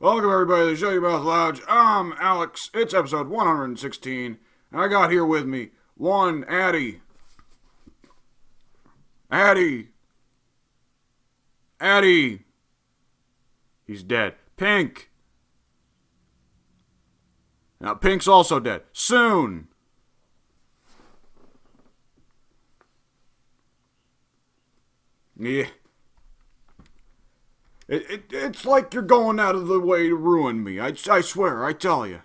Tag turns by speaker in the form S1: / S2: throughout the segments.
S1: Welcome everybody to the Show Your Mouth Lounge. I'm Alex. It's episode 116, and I got here with me one Addy. Addy. Addy. He's dead. Pink. Now Pink's also dead. Soon. Yeah. It's like you're going out of the way to ruin me. I swear, I tell you.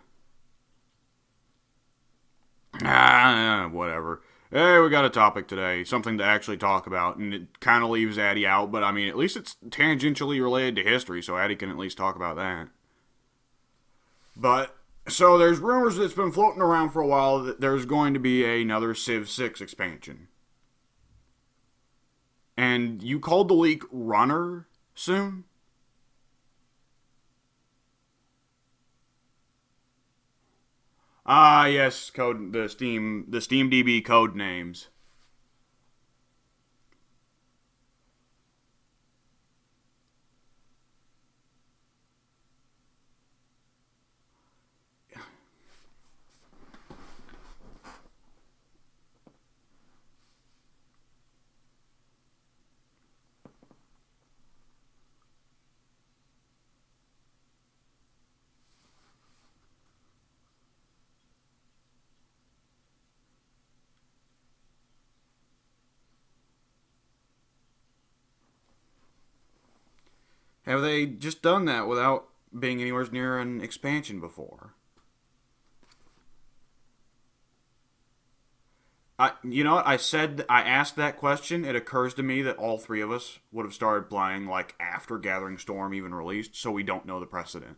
S1: Whatever. Hey, we got a topic today, something to actually talk about, and it kind of leaves Addy out, but I mean, at least it's tangentially related to history, so Addy can at least talk about that. But, so there's rumors that's been floating around for a while that there's going to be another Civ 6 expansion. And you called the leak Runner soon? Ah, yes, the Steam DB code names. Have they just done that without being anywhere near an expansion before? You know what? I asked that question. It occurs to me that all three of us would have started playing like after Gathering Storm even released, so we don't know the precedent.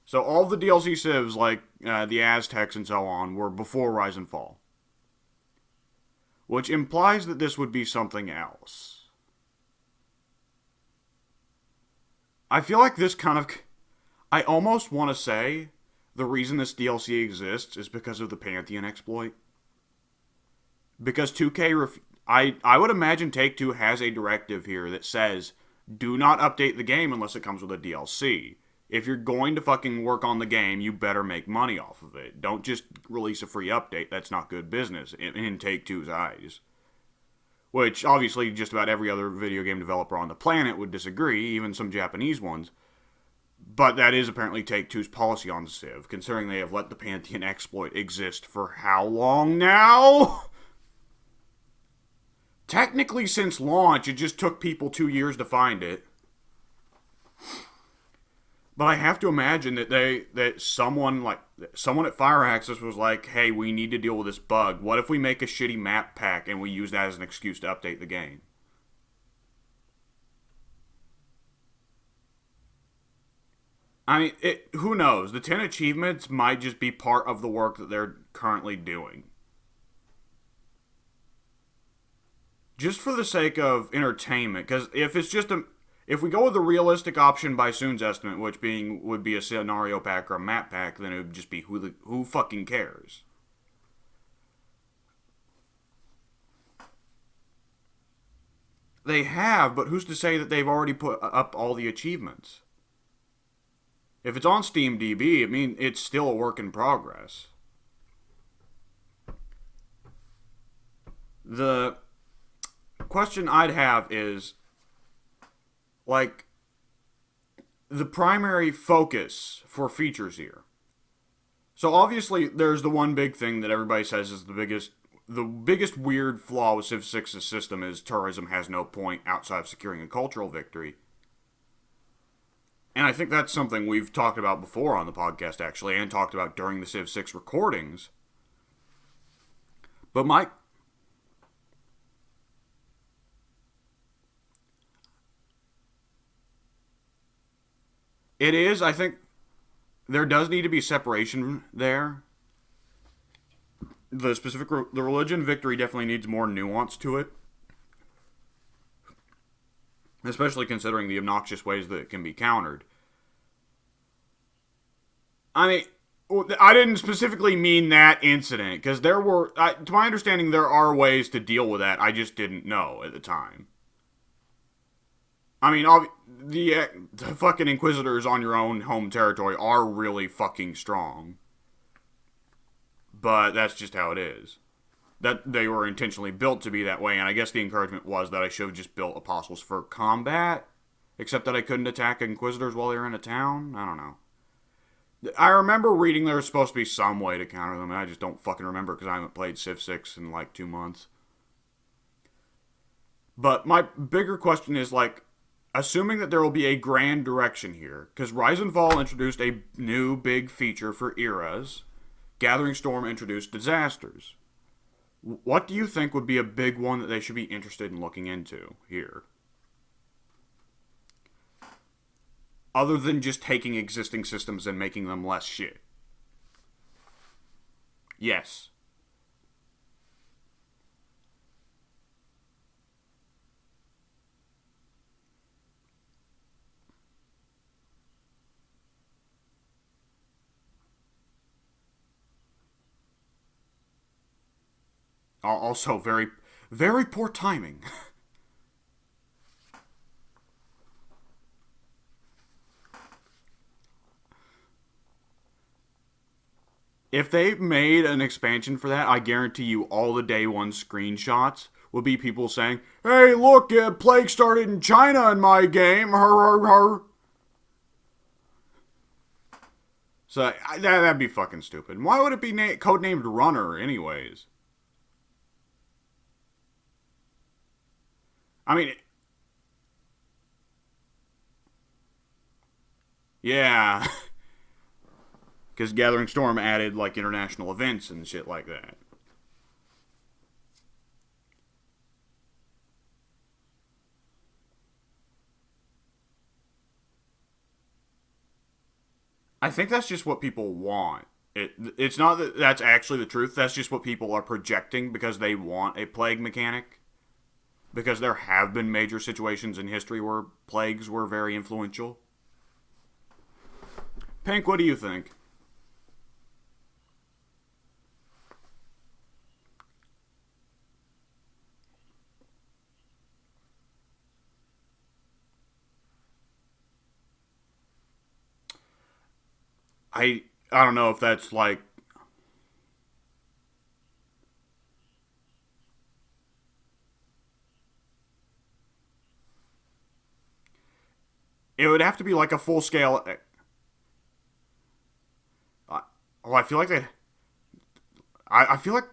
S1: So all the DLC civs, like the Aztecs and so on, were before Rise and Fall, which implies that this would be something else. I feel like this kind of. I almost want to say the reason this DLC exists is because of the Pantheon exploit. Because 2K. I would imagine Take Two has a directive here that says do not update the game unless it comes with a DLC. If you're going to fucking work on the game, you better make money off of it. Don't just release a free update. That's not good business in Take Two's eyes. Which, obviously, just about every other video game developer on the planet would disagree, even some Japanese ones. But that is apparently Take Two's policy on Civ, considering they have let the Pantheon exploit exist for how long now? Technically, since launch, it just took people 2 years to find it. But I have to imagine that someone at Fireaxis was like, "Hey, we need to deal with this bug. What if we make a shitty map pack and we use that as an excuse to update the game?" I mean, who knows? The 10 achievements might just be part of the work that they're currently doing. Just for the sake of entertainment, because if we go with the realistic option by Soon's estimate, which would be a scenario pack or a map pack, then it would just be who fucking cares? They have, but who's to say that they've already put up all the achievements? If it's on Steam DB, I mean it's still a work in progress. The question I'd have is like the primary focus for features here. So obviously there's the one big thing that everybody says is the biggest weird flaw with Civ 6's system is tourism has no point outside of securing a cultural victory. And I think that's something we've talked about before on the podcast, actually, and talked about during the Civ 6 recordings. But it is, I think, there does need to be separation there. The religion victory definitely needs more nuance to it. Especially considering the obnoxious ways that it can be countered. I mean, I didn't specifically mean that incident, because there were, to my understanding, there are ways to deal with that. I just didn't know at the time. I mean, the fucking Inquisitors on your own home territory are really fucking strong. But that's just how it is. That they were intentionally built to be that way, and I guess the encouragement was that I should have just built apostles for combat, except that I couldn't attack Inquisitors while they were in a town. I don't know. I remember reading there was supposed to be some way to counter them, and I just don't fucking remember because I haven't played Civ 6 in like 2 months. But my bigger question is, like, assuming that there will be a grand direction here, because Rise and Fall introduced a new big feature for eras, Gathering Storm introduced disasters. What do you think would be a big one that they should be interested in looking into here? Other than just taking existing systems and making them less shit. Yes. Also, very, very poor timing. If they made an expansion for that, I guarantee you all the day one screenshots will be people saying, "Hey, look, plague started in China in my game." Her, her, her. So that'd be fucking stupid. Why would it be codenamed Runner, anyways? I mean, yeah, because Gathering Storm added like international events and shit like that. I think that's just what people want. It's not that that's actually the truth. That's just what people are projecting because they want a plague mechanic. Because there have been major situations in history where plagues were very influential. Pink, what do you think? I don't know if that's like it would have to be like a full scale. Oh, I feel like they. I feel like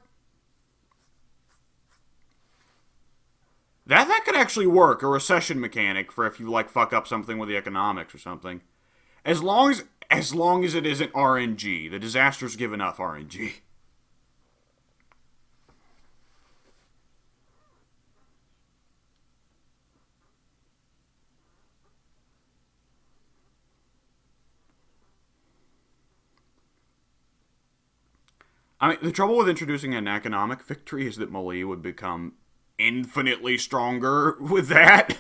S1: that could actually work, a recession mechanic for if you like fuck up something with the economics or something. As long as it isn't RNG, the disasters give enough RNG. I mean, the trouble with introducing an economic victory is that Mali would become infinitely stronger with that.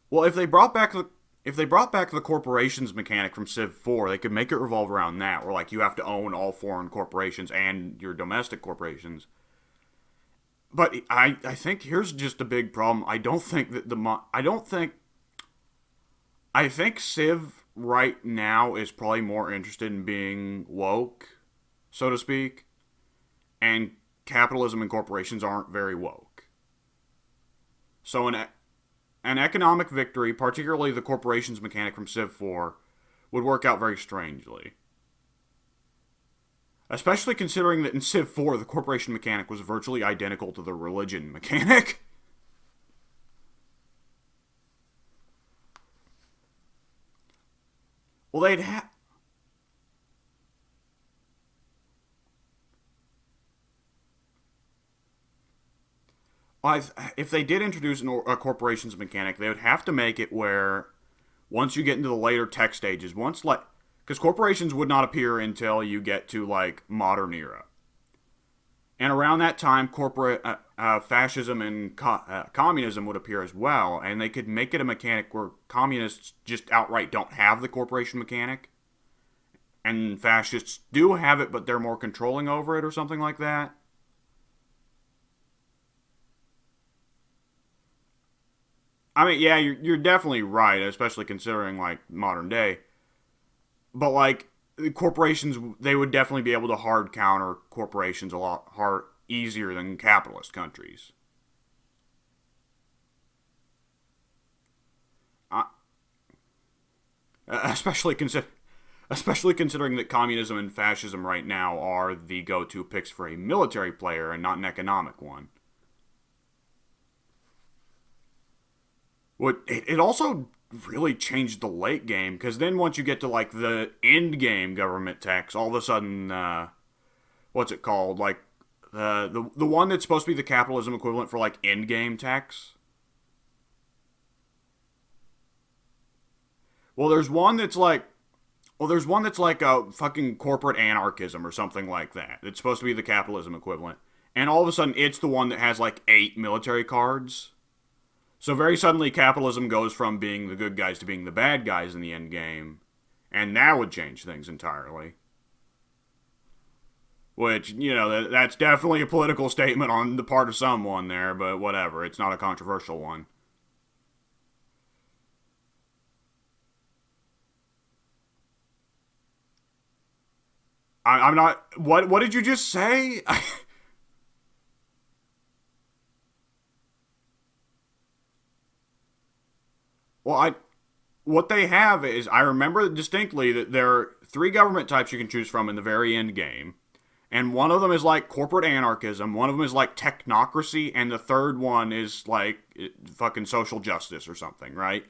S1: Well, if they brought back the corporations mechanic from Civ 4, they could make it revolve around that, where like you have to own all foreign corporations and your domestic corporations. But I think here's just a big problem. I don't think that I think Civ right now is probably more interested in being woke, so to speak, and capitalism and corporations aren't very woke. So an economic victory, particularly the corporations mechanic from Civ 4, would work out very strangely. Especially considering that in Civ 4, the corporation mechanic was virtually identical to the religion mechanic. Well, they'd have. If they did introduce a corporations mechanic, they would have to make it where once you get into the later tech stages, once like because corporations would not appear until you get to like modern era, And around that time, corporate fascism and communism would appear as well, and they could make it a mechanic where communists just outright don't have the corporation mechanic, and fascists do have it, but they're more controlling over it, or something like that. I mean, yeah, you're definitely right, especially considering like modern day. But like corporations, they would definitely be able to hard counter corporations a lot hard easier than capitalist countries. Uh, especially consider. Especially considering that communism and fascism right now are the go-to picks for a military player and not an economic one. It also really changed the late game because then once you get to like the end game government tax, all of a sudden, what's it called? Like the one that's supposed to be the capitalism equivalent for like end game tax. Well, there's one that's like there's one that's like a fucking corporate anarchism or something like that. It's supposed to be the capitalism equivalent. And all of a sudden, it's the one that has like 8 military cards. So very suddenly, capitalism goes from being the good guys to being the bad guys in the end game. And that would change things entirely. Which, you know, that's definitely a political statement on the part of someone there, but whatever. It's not a controversial one. I'm not. What did you just say? Well, what they have is I remember distinctly that there are 3 government types you can choose from in the very end game. And one of them is like corporate anarchism, one of them is like technocracy, and the third one is like fucking social justice or something, right?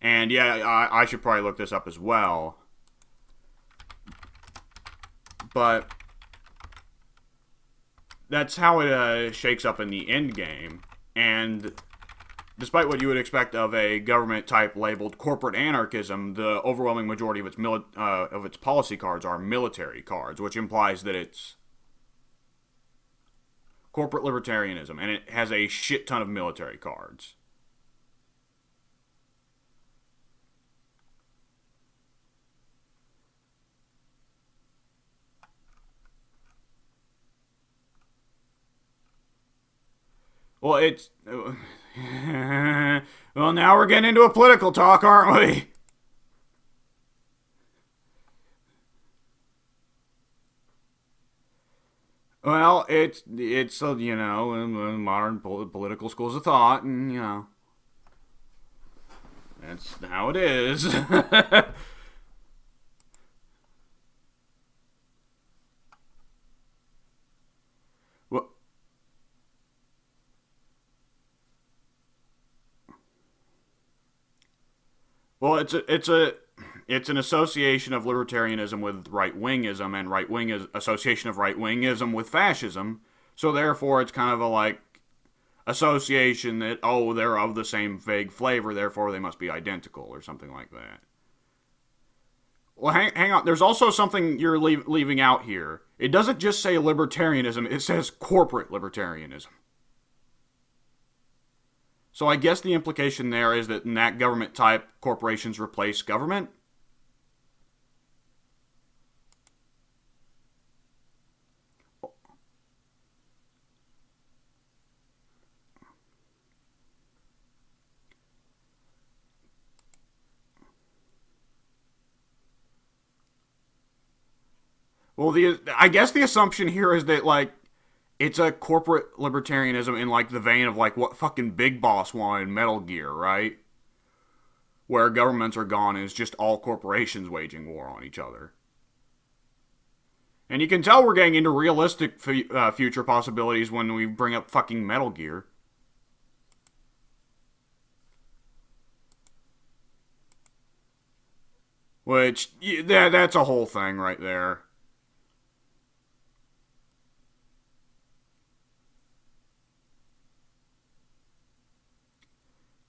S1: And yeah, I should probably look this up as well. But that's how it shakes up in the end game. And despite what you would expect of a government type labeled corporate anarchism, the overwhelming majority of its policy cards are military cards, which implies that it's corporate libertarianism, and it has a shit ton of military cards. Well, it's well, now we're getting into a political talk, aren't we? Well, it's you know modern political schools of thought, and you know that's how it is. well, well, it's an association of libertarianism with right wingism, and right wing is association of right wingism with fascism. So therefore, it's kind of a like association that they're of the same vague flavor, therefore they must be identical or something like that. Well, hang on. There's also something you're leaving out here. It doesn't just say libertarianism; it says corporate libertarianism. So I guess the implication there is that in that government type, corporations replace government. Well, the I guess the assumption here is that like it's a corporate libertarianism in like the vein of like what fucking Big Boss wanted in Metal Gear, right? Where governments are gone and it's just all corporations waging war on each other. And you can tell we're getting into realistic future possibilities when we bring up fucking Metal Gear. Which, yeah, that's a whole thing right there.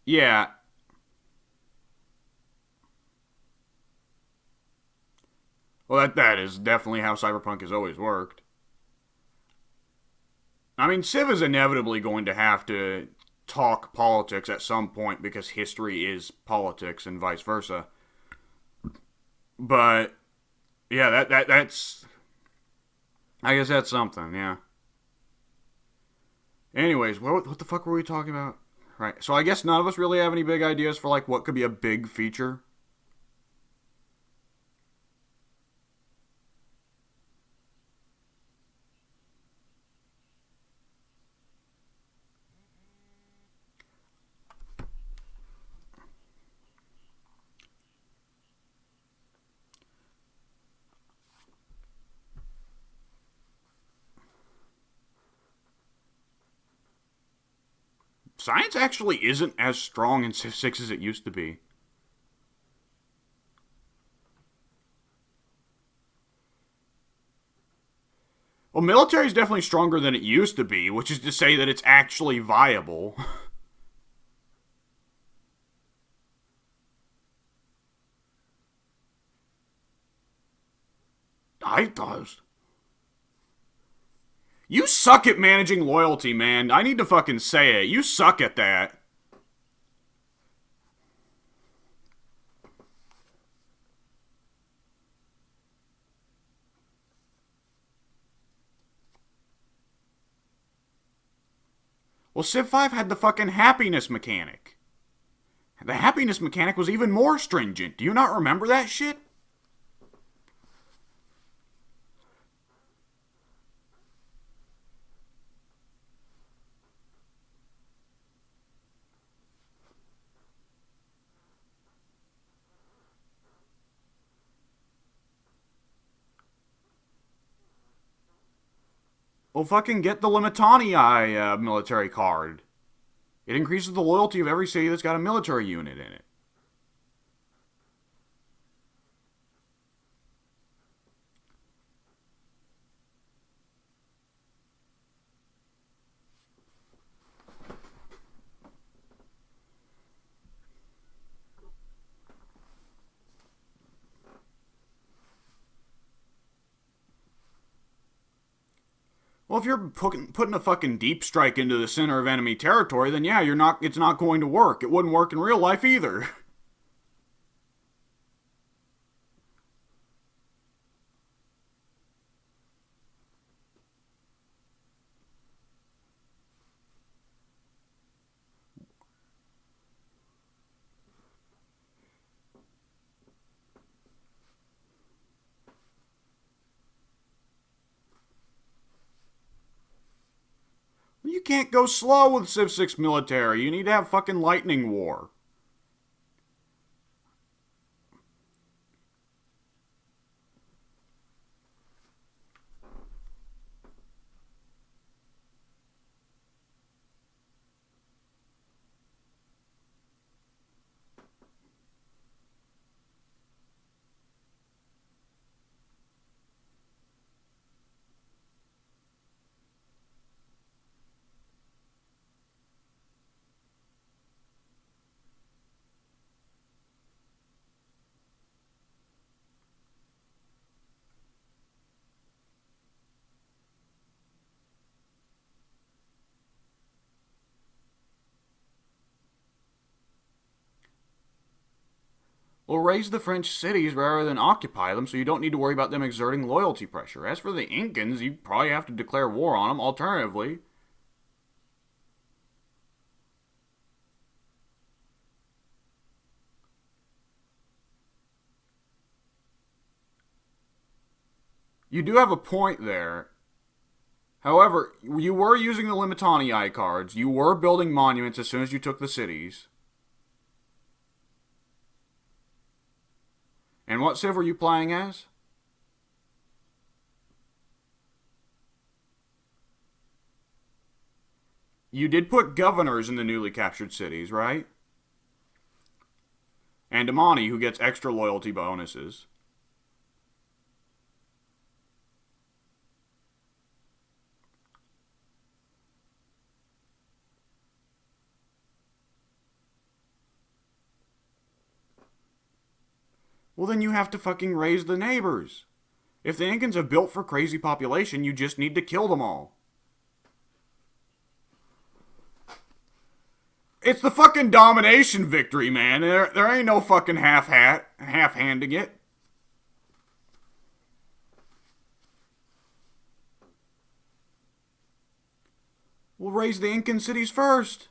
S1: Yeah, well, that is definitely how Cyberpunk has always worked. I mean, Civ is inevitably going to have to talk politics at some point because history is politics and vice versa. But yeah, that's I guess that's something. Yeah. Anyways, what the fuck were we talking about? Right. So I guess none of us really have any big ideas for like what could be a big feature. Science actually isn't as strong in Civ 6 as it used to be. Well, military is definitely stronger than it used to be, which is to say that it's actually viable. I thought. You suck at managing loyalty, man. I need to fucking say it. You suck at that. Well, Civ 5 had the fucking happiness mechanic. The happiness mechanic was even more stringent. Do you not remember that shit? Well, fucking get the Limitani military card. It increases the loyalty of every city that's got a military unit in it. Well, if you're putting a fucking deep strike into the center of enemy territory, then yeah, you're not. It's not going to work. It wouldn't work in real life either. You can't go slow with Civ 6 military. You need to have fucking lightning war. Well, raise the French cities rather than occupy them so you don't need to worry about them exerting loyalty pressure. As for the Incans, you probably have to declare war on them. Alternatively, you do have a point there. However, you were using the Limitani cards. You were building monuments as soon as you took the cities. And what civ were you playing as? You did put governors in the newly captured cities, right? And Amani, who gets extra loyalty bonuses. Well, then you have to fucking raise the neighbors. If the Incans have built for crazy population, you just need to kill them all. It's the fucking domination victory, man. There ain't no fucking half-handing it. We'll raise the Incan cities first.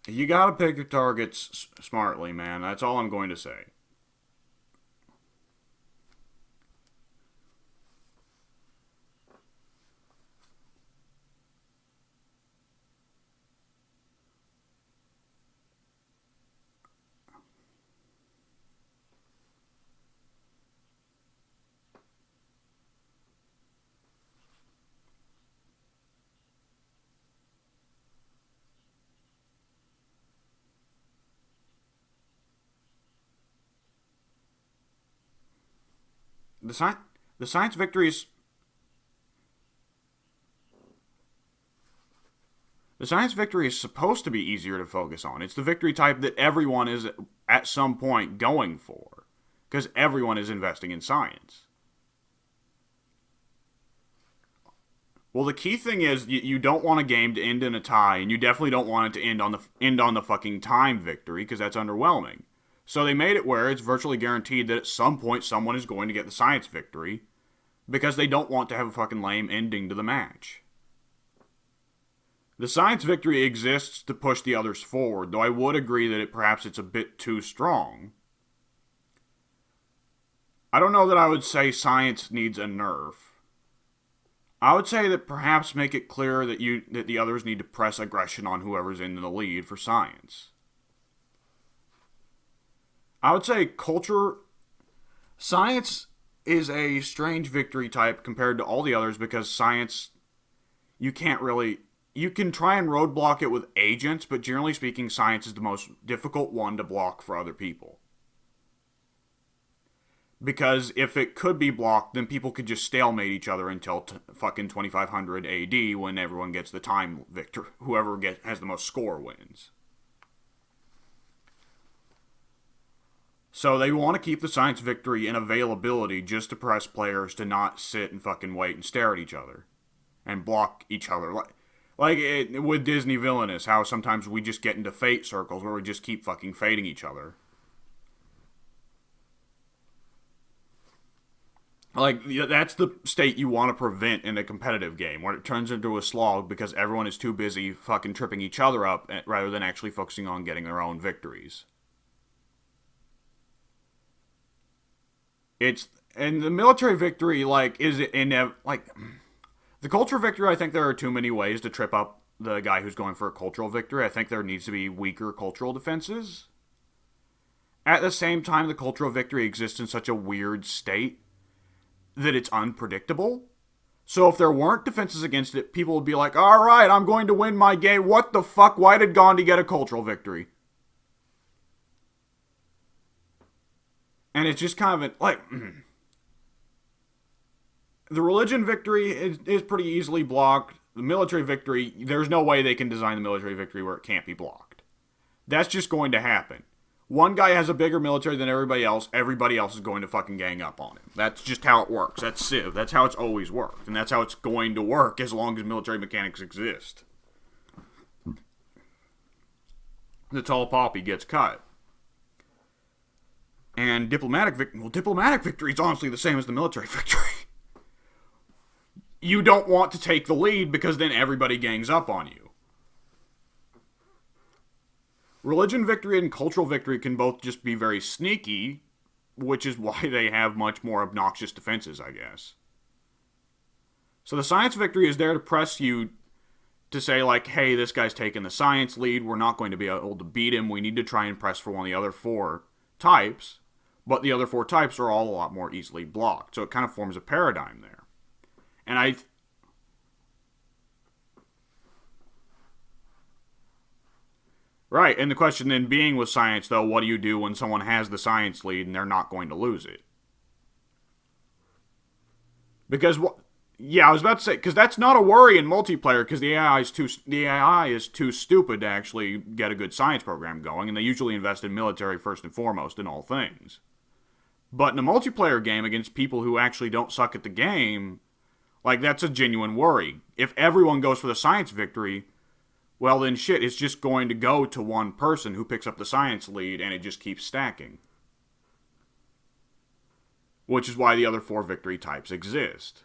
S1: You gotta pick your targets smartly, man. That's all I'm going to say. The science, the science victory is The science victory is supposed to be easier to focus on. It's the victory type that everyone is at some point going for, because everyone is investing in science. Well, the key thing is you don't want a game to end in a tie, and you definitely don't want it to end on the fucking time victory, because that's underwhelming. So they made it where it's virtually guaranteed that at some point someone is going to get the science victory, because they don't want to have a fucking lame ending to the match. The science victory exists to push the others forward, though I would agree that perhaps it's a bit too strong. I don't know that I would say science needs a nerf. I would say that perhaps make it clear that the others need to press aggression on whoever's in the lead for science. I would say science is a strange victory type compared to all the others, because science, you can try and roadblock it with agents, but generally speaking, science is the most difficult one to block for other people. Because if it could be blocked, then people could just stalemate each other until fucking 2500 AD, when everyone gets the time victor. Whoever has the most score wins. So they want to keep the science victory in availability just to press players to not sit and fucking wait and stare at each other. And block each other. With Disney Villainous, how sometimes we just get into fate circles where we just keep fucking fading each other. That's the state you want to prevent in a competitive game, where it turns into a slog because everyone is too busy fucking tripping each other up rather than actually focusing on getting their own victories. And the military victory, the cultural victory, I think there are too many ways to trip up the guy who's going for a cultural victory. I think there needs to be weaker cultural defenses. At the same time, the cultural victory exists in such a weird state that it's unpredictable. So if there weren't defenses against it, people would be like, alright, I'm going to win my game. What the fuck? Why did Gandhi get a cultural victory? And it's just kind of the religion victory is pretty easily blocked. The military victory, there's no way they can design the military victory where it can't be blocked. That's just going to happen. One guy has a bigger military than everybody else is going to fucking gang up on him. That's just how it works. That's Civ. That's how it's always worked. And that's how it's going to work as long as military mechanics exist. The tall poppy gets cut. And diplomatic victory is honestly the same as the military victory. You don't want to take the lead because then everybody gangs up on you. Religion victory and cultural victory can both just be very sneaky, which is why they have much more obnoxious defenses, I guess. So the science victory is there to press you to say, like, hey, this guy's taking the science lead. We're not going to be able to beat him. We need to try and press for one of the other four types. But the other four types are all a lot more easily blocked. So it kind of forms a paradigm there. And Right, and the question then being with science, though, what do you do when someone has the science lead and they're not going to lose it? Because yeah, I was about to say, because that's not a worry in multiplayer, because the AI is too stupid to actually get a good science program going, and they usually invest in military first and foremost in all things. But in a multiplayer game against people who actually don't suck at the game, like, that's a genuine worry. If everyone goes for the science victory, well then shit, it's just going to go to one person who picks up the science lead, and it just keeps stacking. Which is why the other four victory types exist.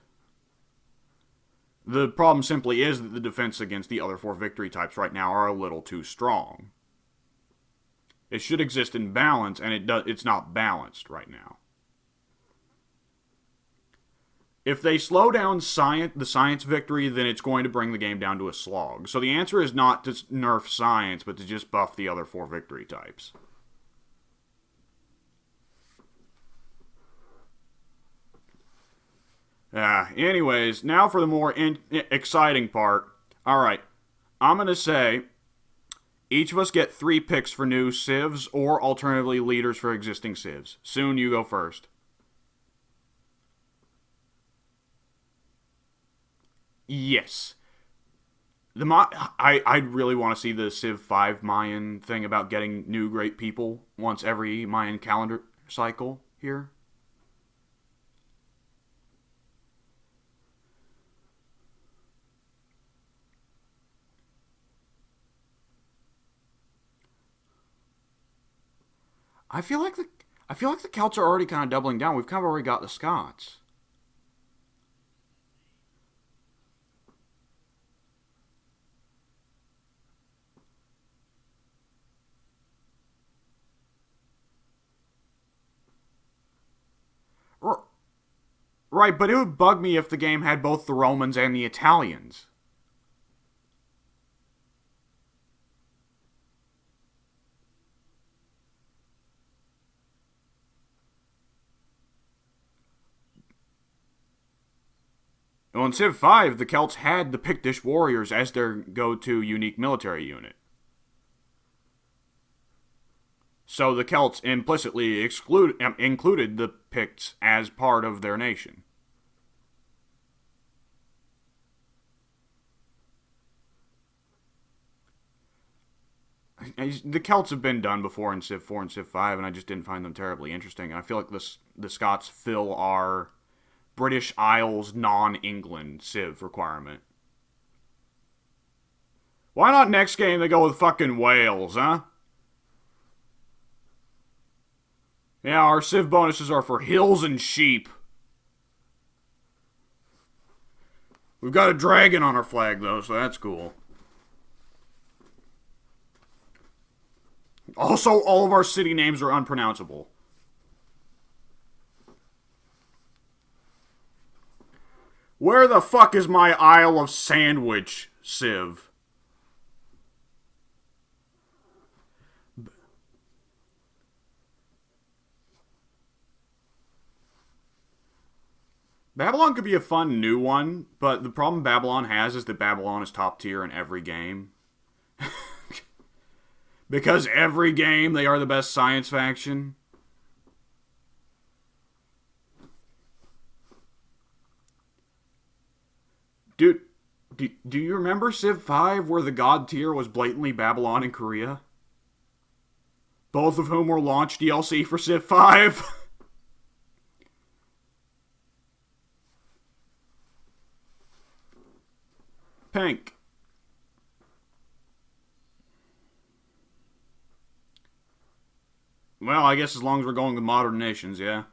S1: The problem simply is that the defense against the other four victory types right now are a little too strong. It should exist in balance, and it's not balanced right now. If they slow down the science victory, then it's going to bring the game down to a slog. So the answer is not to nerf science, but to just buff the other four victory types. Anyways, now for the more exciting part. Alright, I'm going to say each of us get 3 picks for new civs, or alternatively leaders for existing civs. Soon, you go first. Yes. I'd really want to see the Civ 5 Mayan thing about getting new great people once every Mayan calendar cycle here. I feel like the Celts are already kind of doubling down. We've kind of already got the Scots. Right, but it would bug me if the game had both the Romans and the Italians. Well, in Civ 5, the Celts had the Pictish warriors as their go-to unique military unit. So the Celts implicitly included the Picts as part of their nation. The Celts have been done before in Civ 4 and Civ 5, and I just didn't find them terribly interesting. I feel like the Scots fill our British Isles non-England Civ requirement. Why not next game they go with fucking Wales, huh? Yeah, our Civ bonuses are for hills and sheep. We've got a dragon on our flag, though, so that's cool. Also, all of our city names are unpronounceable. Where the fuck is my Isle of Sandwich, Civ? Babylon could be a fun new one, but the problem Babylon has is that Babylon is top tier in every game. Because every game they are the best science faction. Dude, do you remember Civ 5 where the god tier was blatantly Babylon and Korea? Both of whom were launch DLC for Civ 5? Pink. Well, I guess as long as we're going with modern nations, yeah.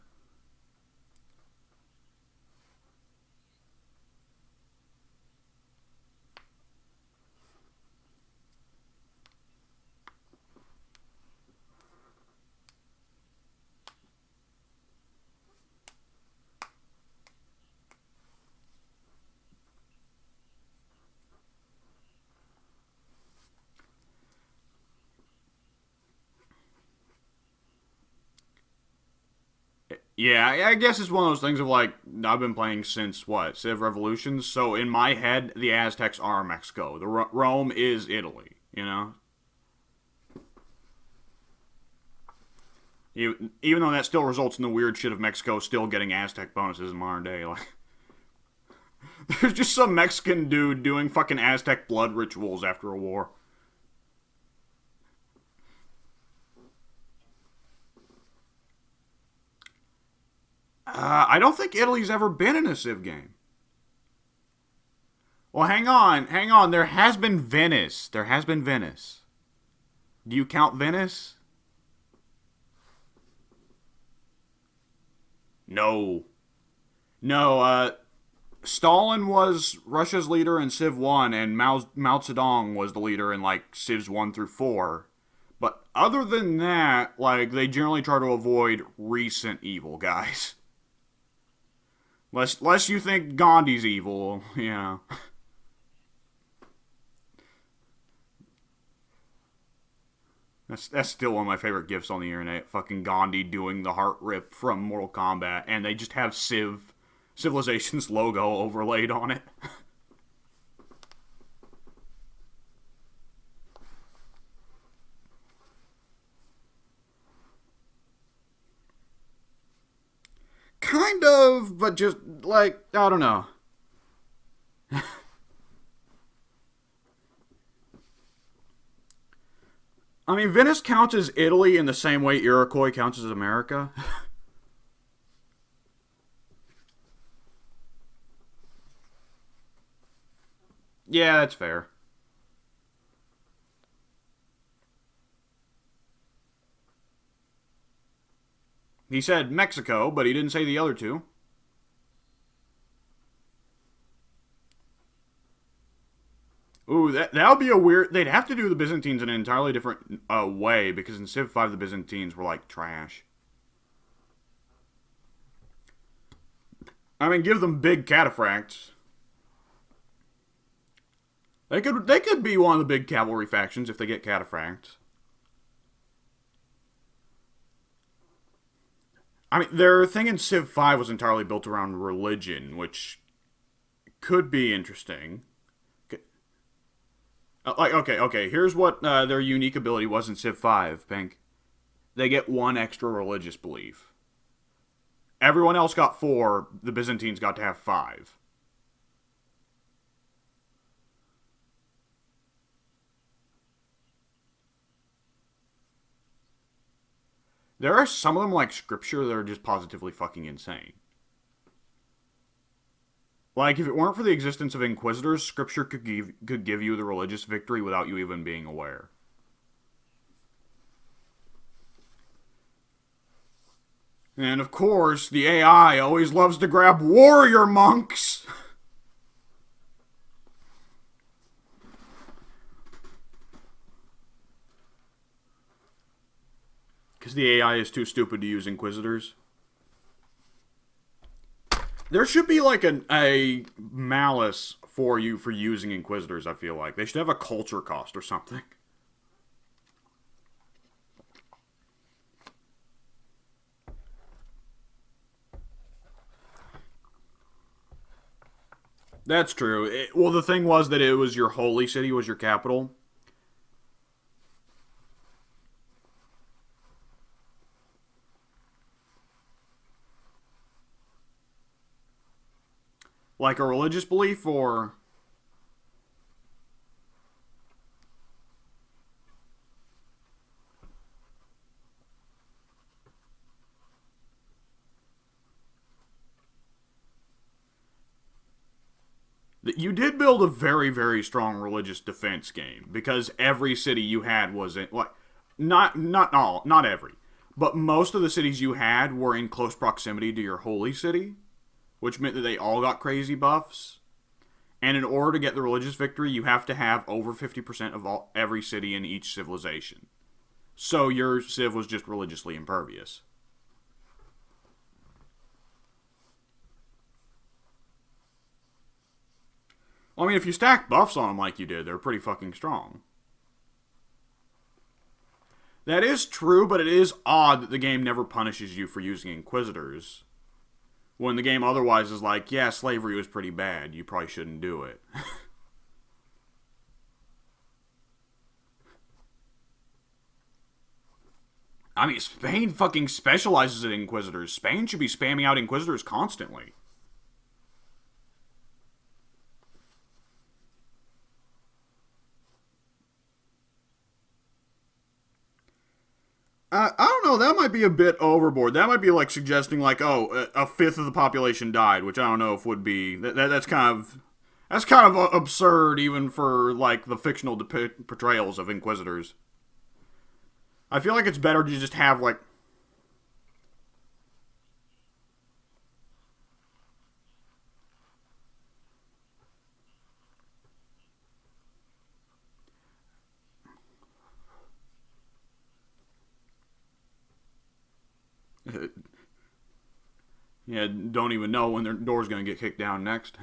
S1: Yeah, I guess it's one of those things of like, I've been playing since what, Civ Revolutions, so in my head, the Aztecs are Mexico. Rome is Italy, you know? Even though that still results in the weird shit of Mexico still getting Aztec bonuses in modern day. Like, there's just some Mexican dude doing fucking Aztec blood rituals after a war. I don't think Italy's ever been in a Civ game. Well, hang on. There has been Venice. There has been Venice. Do you count Venice? No. No, Stalin was Russia's leader in Civ 1, and Mao Zedong was the leader in, like, Civs 1 through 4. But other than that, like, they generally try to avoid recent evil guys. Lest you think Gandhi's evil, yeah. That's still one of my favorite gifs on the internet. Fucking Gandhi doing the heart rip from Mortal Kombat, and they just have Civilization's logo overlaid on it. Kind of, but just, like, I don't know. I mean, Venice counts as Italy in the same way Iroquois counts as America. Yeah, that's fair. He said Mexico, but he didn't say the other two. Ooh, that would be a weird. They'd have to do the Byzantines in an entirely different way because in Civ 5 the Byzantines were like trash. I mean, give them big cataphracts. They could be one of the big cavalry factions if they get cataphracts. I mean, their thing in Civ 5 was entirely built around religion, which could be interesting. Okay, here's what their unique ability was in Civ 5, Pink. They get one extra religious belief. Everyone else got 4, the Byzantines got to have 5. There are some of them, like Scripture, that are just positively fucking insane. Like, if it weren't for the existence of Inquisitors, Scripture could give you the religious victory without you even being aware. And of course, the AI always loves to grab warrior monks! Because the AI is too stupid to use Inquisitors. There should be like a malice for you for using Inquisitors, I feel like. They should have a culture cost or something. That's true. Well, the thing was that it was your holy city was your capital. Like a religious belief or... You did build a very, very strong religious defense game because every city you had was in... Like, not every, but most of the cities you had were in close proximity to your holy city, which meant that they all got crazy buffs. And in order to get the religious victory, you have to have over 50% of every city in each civilization. So your civ was just religiously impervious. Well, I mean, if you stack buffs on them like you did, they're pretty fucking strong. That is true, but it is odd that the game never punishes you for using Inquisitors. When the game otherwise is like, yeah, slavery was pretty bad. You probably shouldn't do it. I mean, Spain fucking specializes in Inquisitors. Spain should be spamming out Inquisitors constantly. I don't know. That might be a bit overboard. That might be like suggesting, like, oh, a fifth of the population died, which I don't know if would be. That's kind of absurd, even for like the fictional portrayals of Inquisitors. I feel like it's better to just have like. Yeah, don't even know when their door's gonna get kicked down next.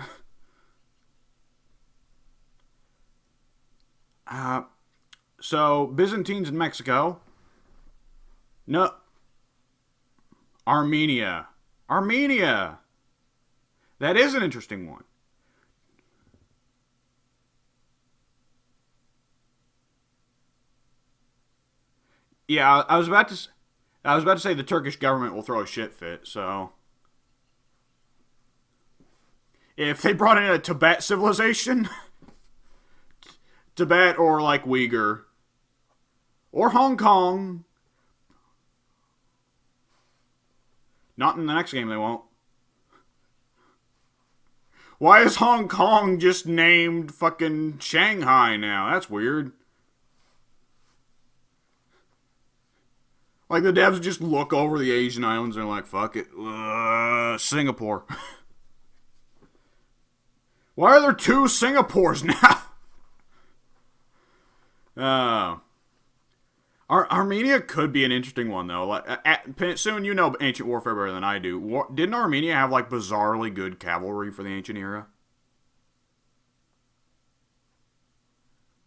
S1: uh, so Byzantines in Mexico. No, Armenia. Armenia. That is an interesting one. Yeah, I was about to say the Turkish government will throw a shit fit. So if they brought in a Tibet civilization, Tibet or like Uyghur or Hong Kong, not in the next game they won't. Why is Hong Kong just named fucking Shanghai now? That's weird. Like the devs just look over the Asian islands and are like, fuck it, Singapore. Why are there two Singapores now? Armenia could be an interesting one though. Like, soon you know ancient warfare better than I do. Didn't Armenia have like bizarrely good cavalry for the ancient era?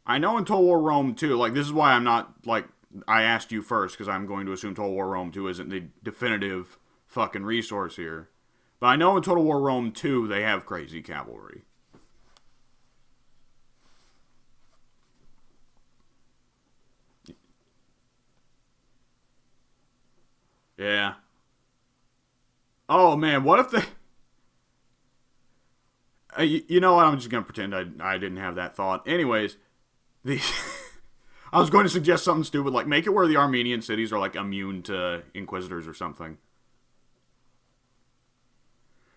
S1: I know in Total War Rome too. Like this is why I'm not like I asked you first because I'm going to assume Total War Rome 2 isn't the definitive fucking resource here. But I know in Total War Rome 2 they have crazy cavalry. Yeah. Oh man, what if they? You know what? I'm just gonna pretend I didn't have that thought. Anyways, the I was going to suggest something stupid like make it where the Armenian cities are like immune to Inquisitors or something.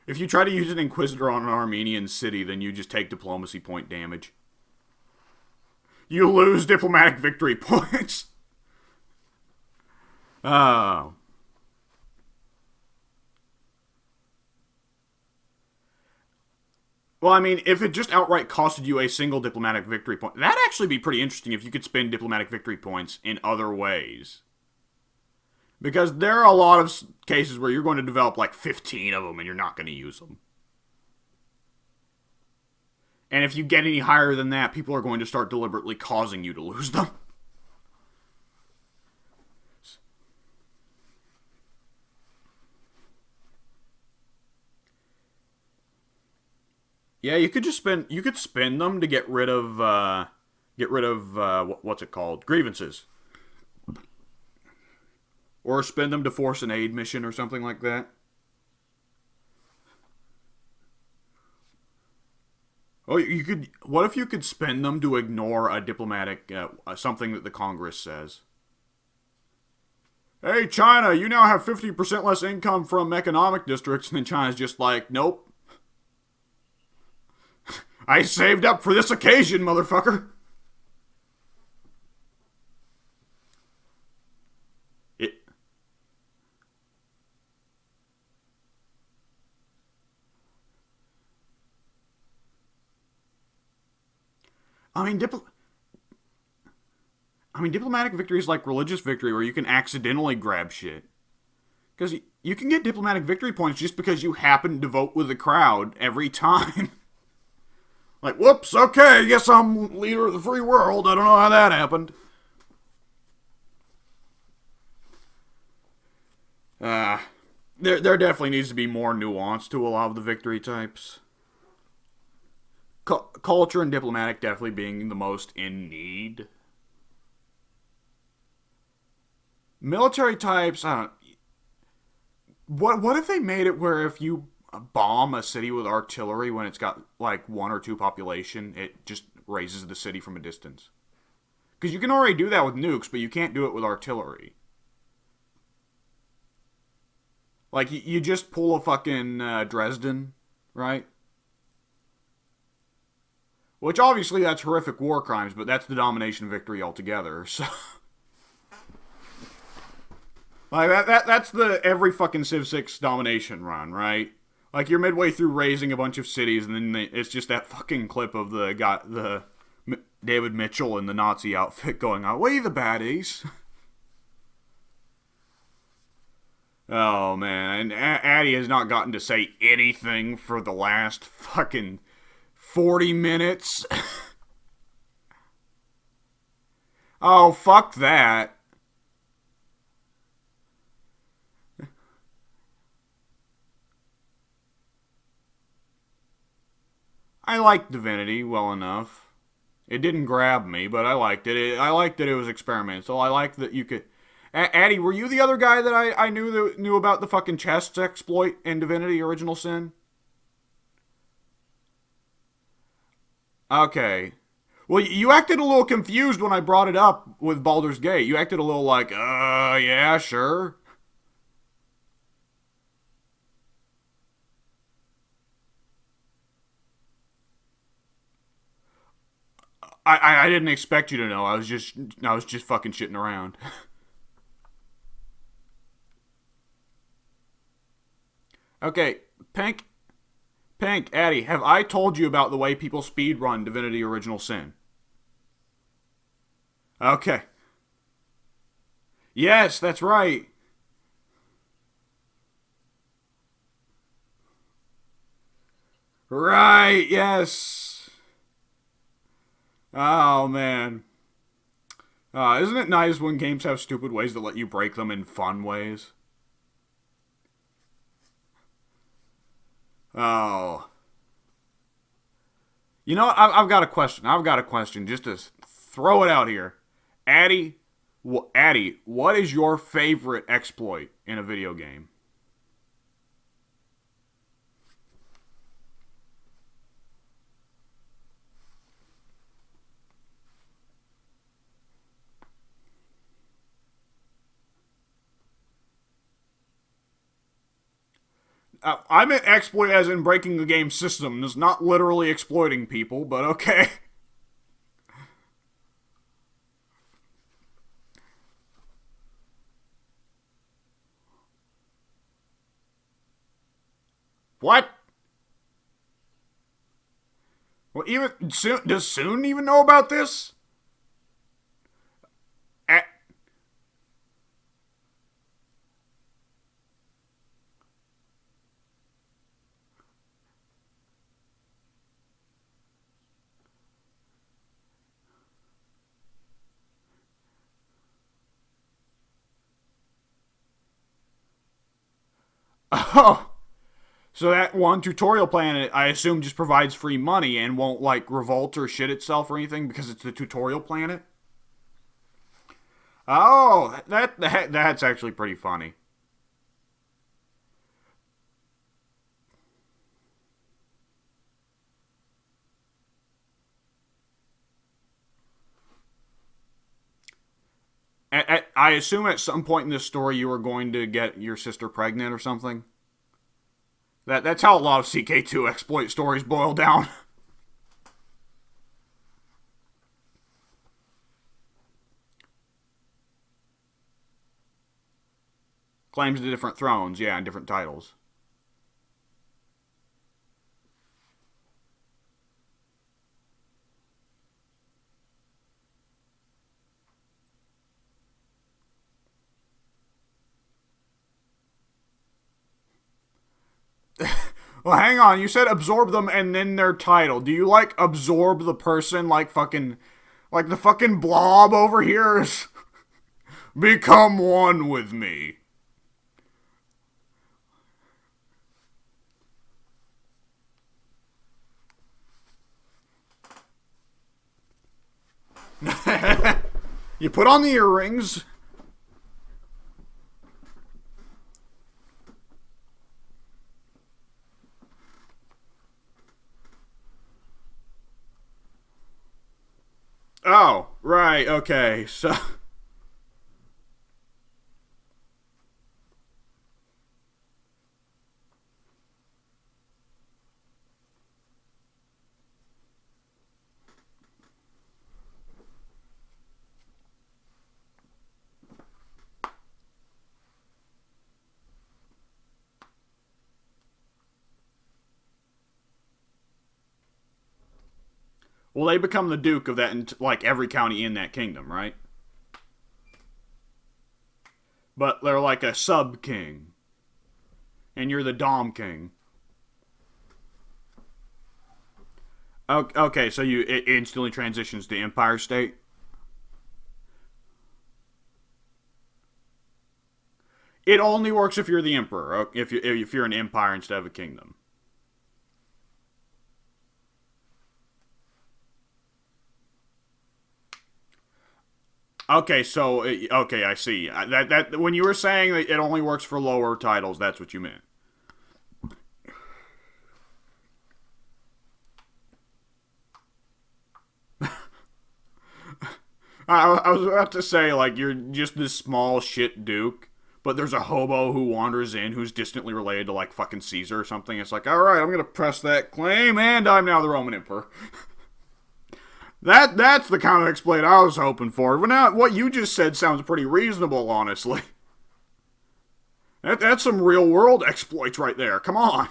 S1: If you try to use an Inquisitor on an Armenian city, then you just take diplomacy point damage. You lose diplomatic victory points. Oh. Well, I mean, if it just outright costed you a single diplomatic victory point, that'd actually be pretty interesting if you could spend diplomatic victory points in other ways. Because there are a lot of cases where you're going to develop like 15 of them and you're not going to use them. And if you get any higher than that, people are going to start deliberately causing you to lose them. Yeah, you could spend them to get rid of what's it called? Grievances. Or spend them to force an aid mission or something like that. Oh, you could. What if you could spend them to ignore a diplomatic something that the Congress says? Hey, China, you now have 50% less income from economic districts, and then China's just like, nope. I saved up for this occasion, motherfucker. It. I mean, diplomatic victory is like religious victory where you can accidentally grab shit. Because you can get diplomatic victory points just because you happen to vote with the crowd every time. Like, whoops, okay, guess I'm leader of the free world. I don't know how that happened. Uh, there definitely needs to be more nuance to a lot of the victory types. Culture and diplomatic definitely being the most in need. Military types, I don't. What if they made it where if you bomb a city with artillery when it's got like one or two population, it just raises the city from a distance? Because you can already do that with nukes, but you can't do it with artillery. Like you just pull a fucking Dresden, right? Which obviously that's horrific war crimes, but that's the domination victory altogether. So like that's the every fucking Civ 6 domination run, right? Like you're midway through raising a bunch of cities, and then it's just that fucking clip of the David Mitchell in the Nazi outfit going on, "We the baddies." Oh man, and Addy has not gotten to say anything for the last fucking 40 minutes. Oh, fuck that. I liked Divinity well enough. It didn't grab me, but I liked it. I liked that it was experimental. I liked that you could. Addy, were you the other guy that I knew about the fucking chests exploit in Divinity Original Sin? Okay. Well, you acted a little confused when I brought it up with Baldur's Gate. You acted a little like, yeah, sure. I didn't expect you to know. I was just fucking shitting around. Okay, Pink, Addy, have I told you about the way people speedrun Divinity Original Sin? Okay. Yes, that's right. Right, yes. Oh, man. Isn't it nice when games have stupid ways that let you break them in fun ways? Oh. You know what? I've got a question. I've got a question just to throw it out here. Addy, Addy, what is your favorite exploit in a video game? I meant exploit as in breaking the game system. It's not literally exploiting people, but okay. What? Well, even soon, does Soon even know about this? A- oh, so that one tutorial planet, I assume, just provides free money and won't like revolt or shit itself or anything because it's the tutorial planet. Oh, that's actually pretty funny. I assume at some point in this story you were going to get your sister pregnant or something. That's how a lot of CK2 exploit stories boil down. Claims to different thrones, yeah, and different titles. Well, hang on. You said absorb them and then their title. Do you like absorb the person like fucking, like the fucking blob over here is become one with me? You put on the earrings. Oh, right, okay. So well, they become the duke of that, like every county in that kingdom, right? But they're like a sub king, and you're the dom king. Okay, so it instantly transitions to empire state. It only works if you're the emperor. If you're an empire instead of a kingdom. Okay, so okay, I see. That when you were saying that it only works for lower titles, that's what you meant. I was about to say like you're just this small shit duke, but there's a hobo who wanders in who's distantly related to like fucking Caesar or something. It's like, all right, I'm gonna press that claim, and I'm now the Roman emperor. That's the kind of exploit I was hoping for. But now what you just said sounds pretty reasonable, honestly. That's some real world exploits right there. Come on.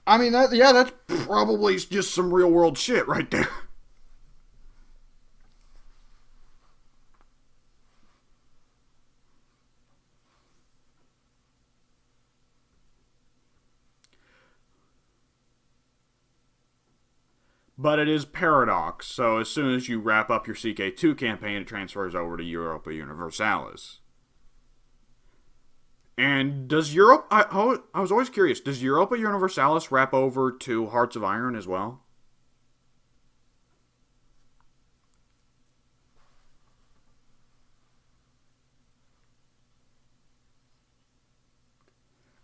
S1: I mean, yeah, that's probably just some real world shit right there. But it is paradox. So as soon as you wrap up your CK2 campaign, it transfers over to Europa Universalis. And does Europe? I was always curious. Does Europa Universalis wrap over to Hearts of Iron as well?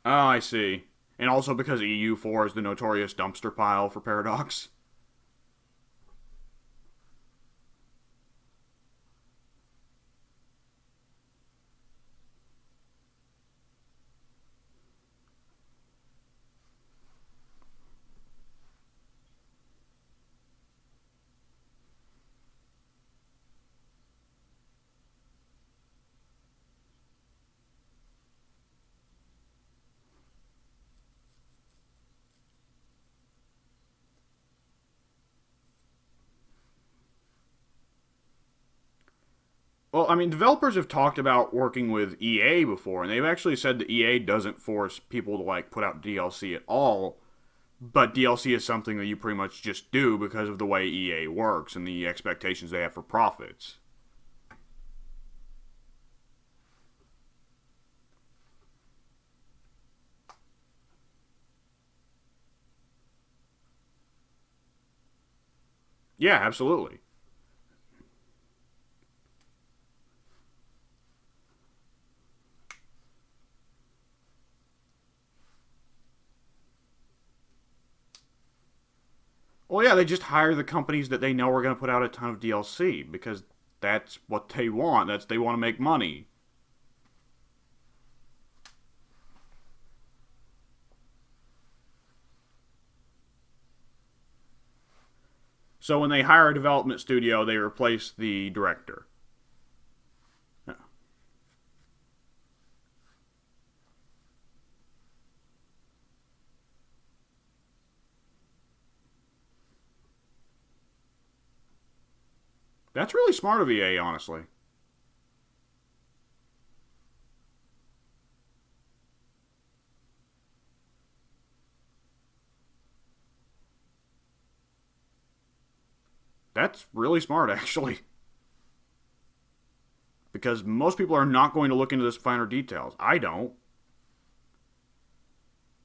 S1: Oh, I see. And also because EU4 is the notorious dumpster pile for Paradox. Well, I mean, developers have talked about working with EA before, and they've actually said that EA doesn't force people to like put out DLC at all. But DLC is something that you pretty much just do because of the way EA works and the expectations they have for profits. Yeah, absolutely. Well, yeah, they just hire the companies that they know are going to put out a ton of DLC because that's what they want. They want to make money. So when they hire a development studio, they replace the director. Yeah. That's really smart of EA, honestly. That's really smart, actually. because most people are not going to look into this finer details. I don't.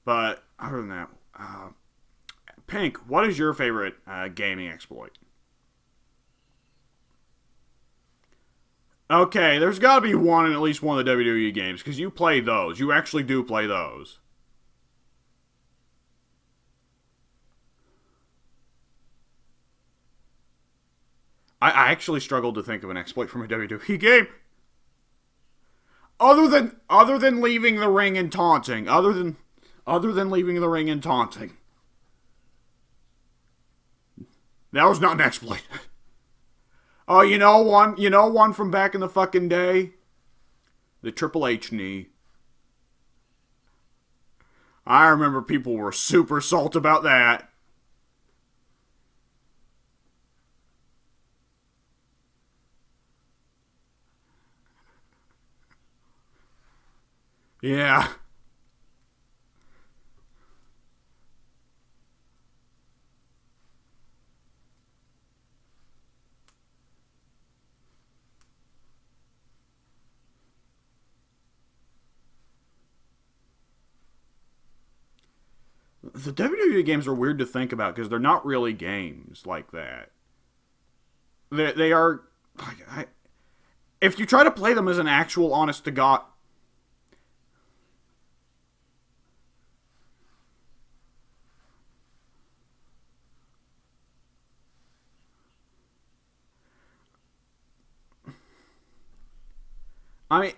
S1: But other than that, Pink, what is your favorite gaming exploit? Okay, there's got to be one in at least one of the WWE games, because you play those. You actually do play those. I actually struggled to think of an exploit from a WWE game. Other than leaving the ring and taunting. Other than leaving the ring and taunting. That was not an exploit. Oh, you know one from back in the fucking day? The Triple H knee. I remember people were super salt about that. Yeah. The WWE games are weird to think about because they're not really games like that. They are. If you try to play them as an actual honest to God. I mean,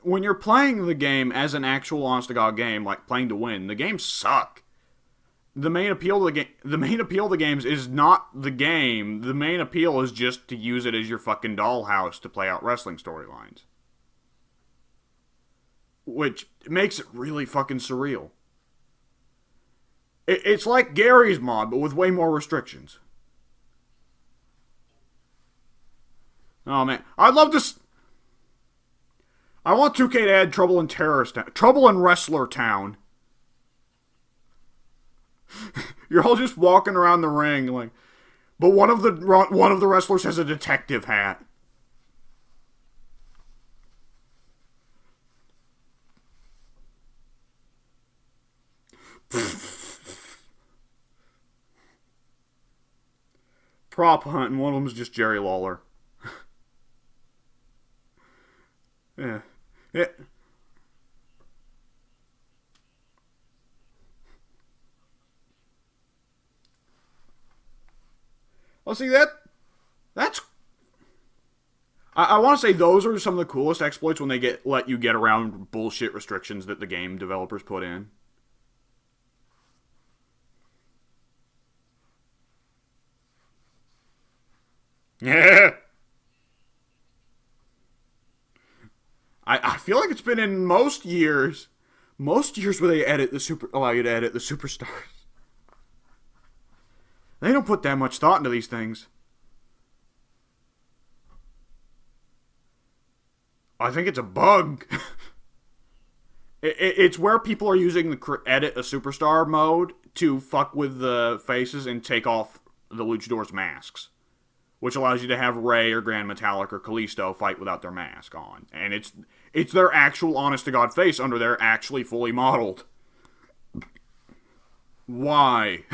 S1: when you're playing the game as an actual honest to God game, like playing to win, the games suck. The main appeal of the games is not the game. The main appeal is just to use it as your fucking dollhouse to play out wrestling storylines, which makes it really fucking surreal. It's like Gary's mod, but with way more restrictions. Oh man, I'd love to. I want 2K to add Trouble in Wrestler Town. You're all just walking around the ring, like, but one of the wrestlers has a detective hat. Prop hunt, and one of them is just Jerry Lawler. Yeah. Yeah. Well, see that's. I want to say those are some of the coolest exploits when they let you get around bullshit restrictions that the game developers put in. Yeah. I feel like it's been in most years where they allow you to edit the superstars. They don't put that much thought into these things. I think it's a bug. It's where people are using the edit a superstar mode to fuck with the faces and take off the luchadors' masks, which allows you to have Ray or Grand Metalik or Kalisto fight without their mask on, and it's their actual honest to God face under there actually fully modeled. Why?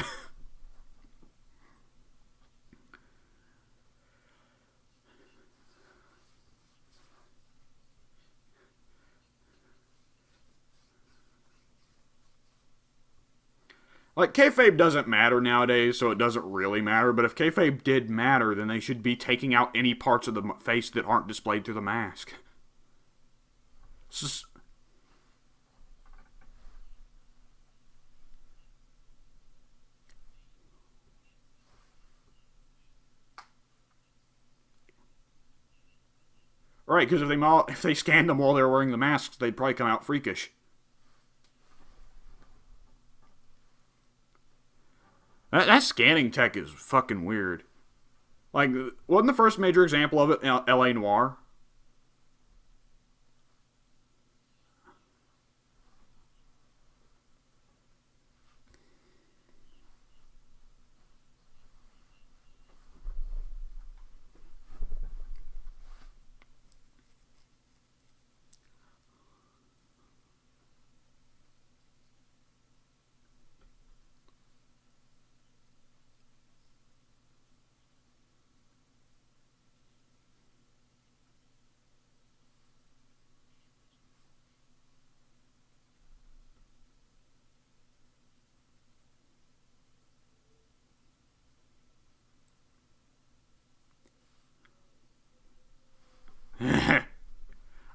S1: Like, kayfabe doesn't matter nowadays, so it doesn't really matter. But if kayfabe did matter, then they should be taking out any parts of the face that aren't displayed through the mask. Right, because if they scanned them while they were wearing the masks, they'd probably come out freakish. That scanning tech is fucking weird. Like, wasn't the first major example of it L.A. Noir?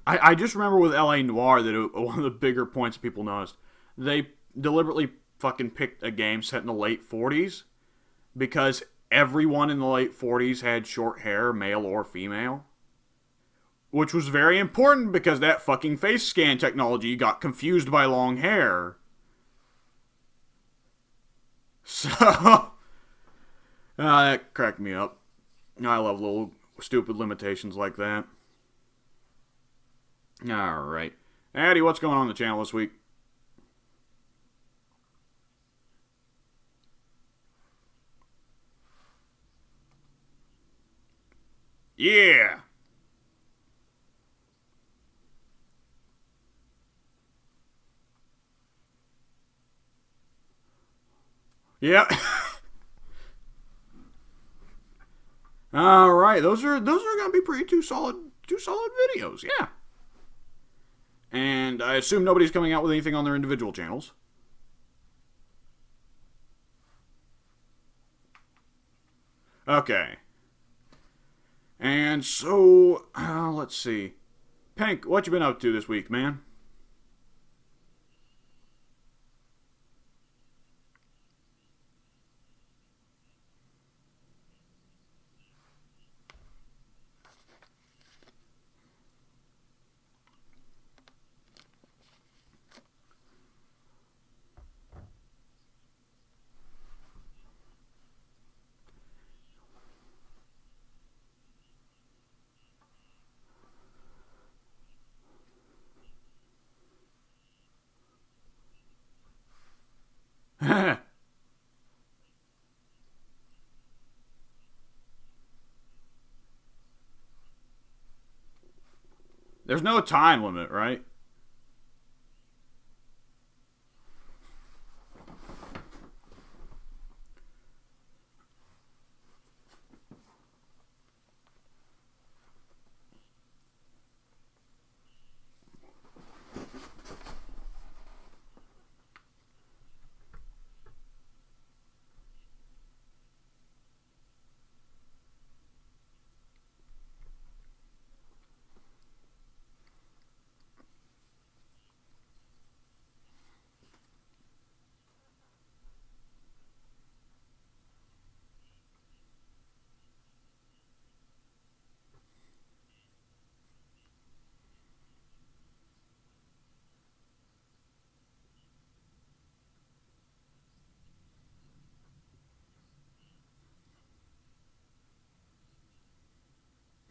S1: I just remember with LA Noir that one of the bigger points people noticed, they deliberately fucking picked a game set in the late 40s because everyone in the late 40s had short hair, male or female. Which was very important because that fucking face scan technology got confused by long hair. So, that cracked me up. I love little stupid limitations like that. Alright. Addy, what's going on the channel this week? Yeah! Yeah. Alright, those are gonna be pretty two solid videos, yeah. And I assume nobody's coming out with anything on their individual channels. Okay. And so, let's see. Pink, what you been up to this week, man? There's no time limit, right?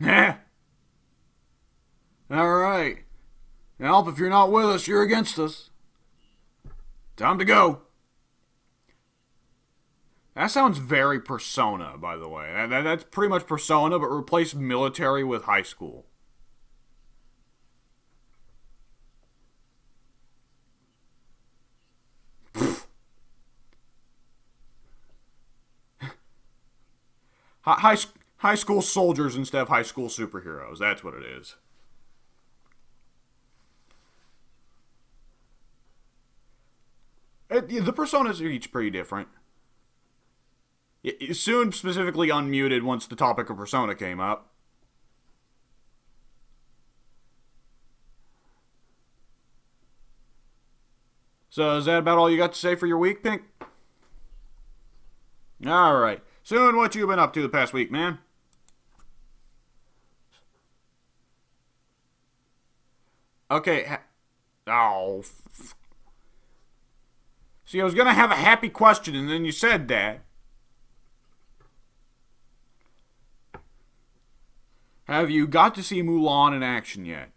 S1: Yeah. Alright. Alp, if you're not with us, you're against us. Time to go. That sounds very Persona, by the way. That's pretty much Persona, but replace military with high school. High, high school soldiers instead of high school superheroes. That's what it is. The personas are each pretty different. Soon specifically unmuted once the topic of Persona came up. So is that about all you got to say for your week, Pink? Alright. Soon, what you been up to the past week, man? Okay. Oh. See, I was gonna have a happy question, and then you said that. Have you got to see Mulan in action yet?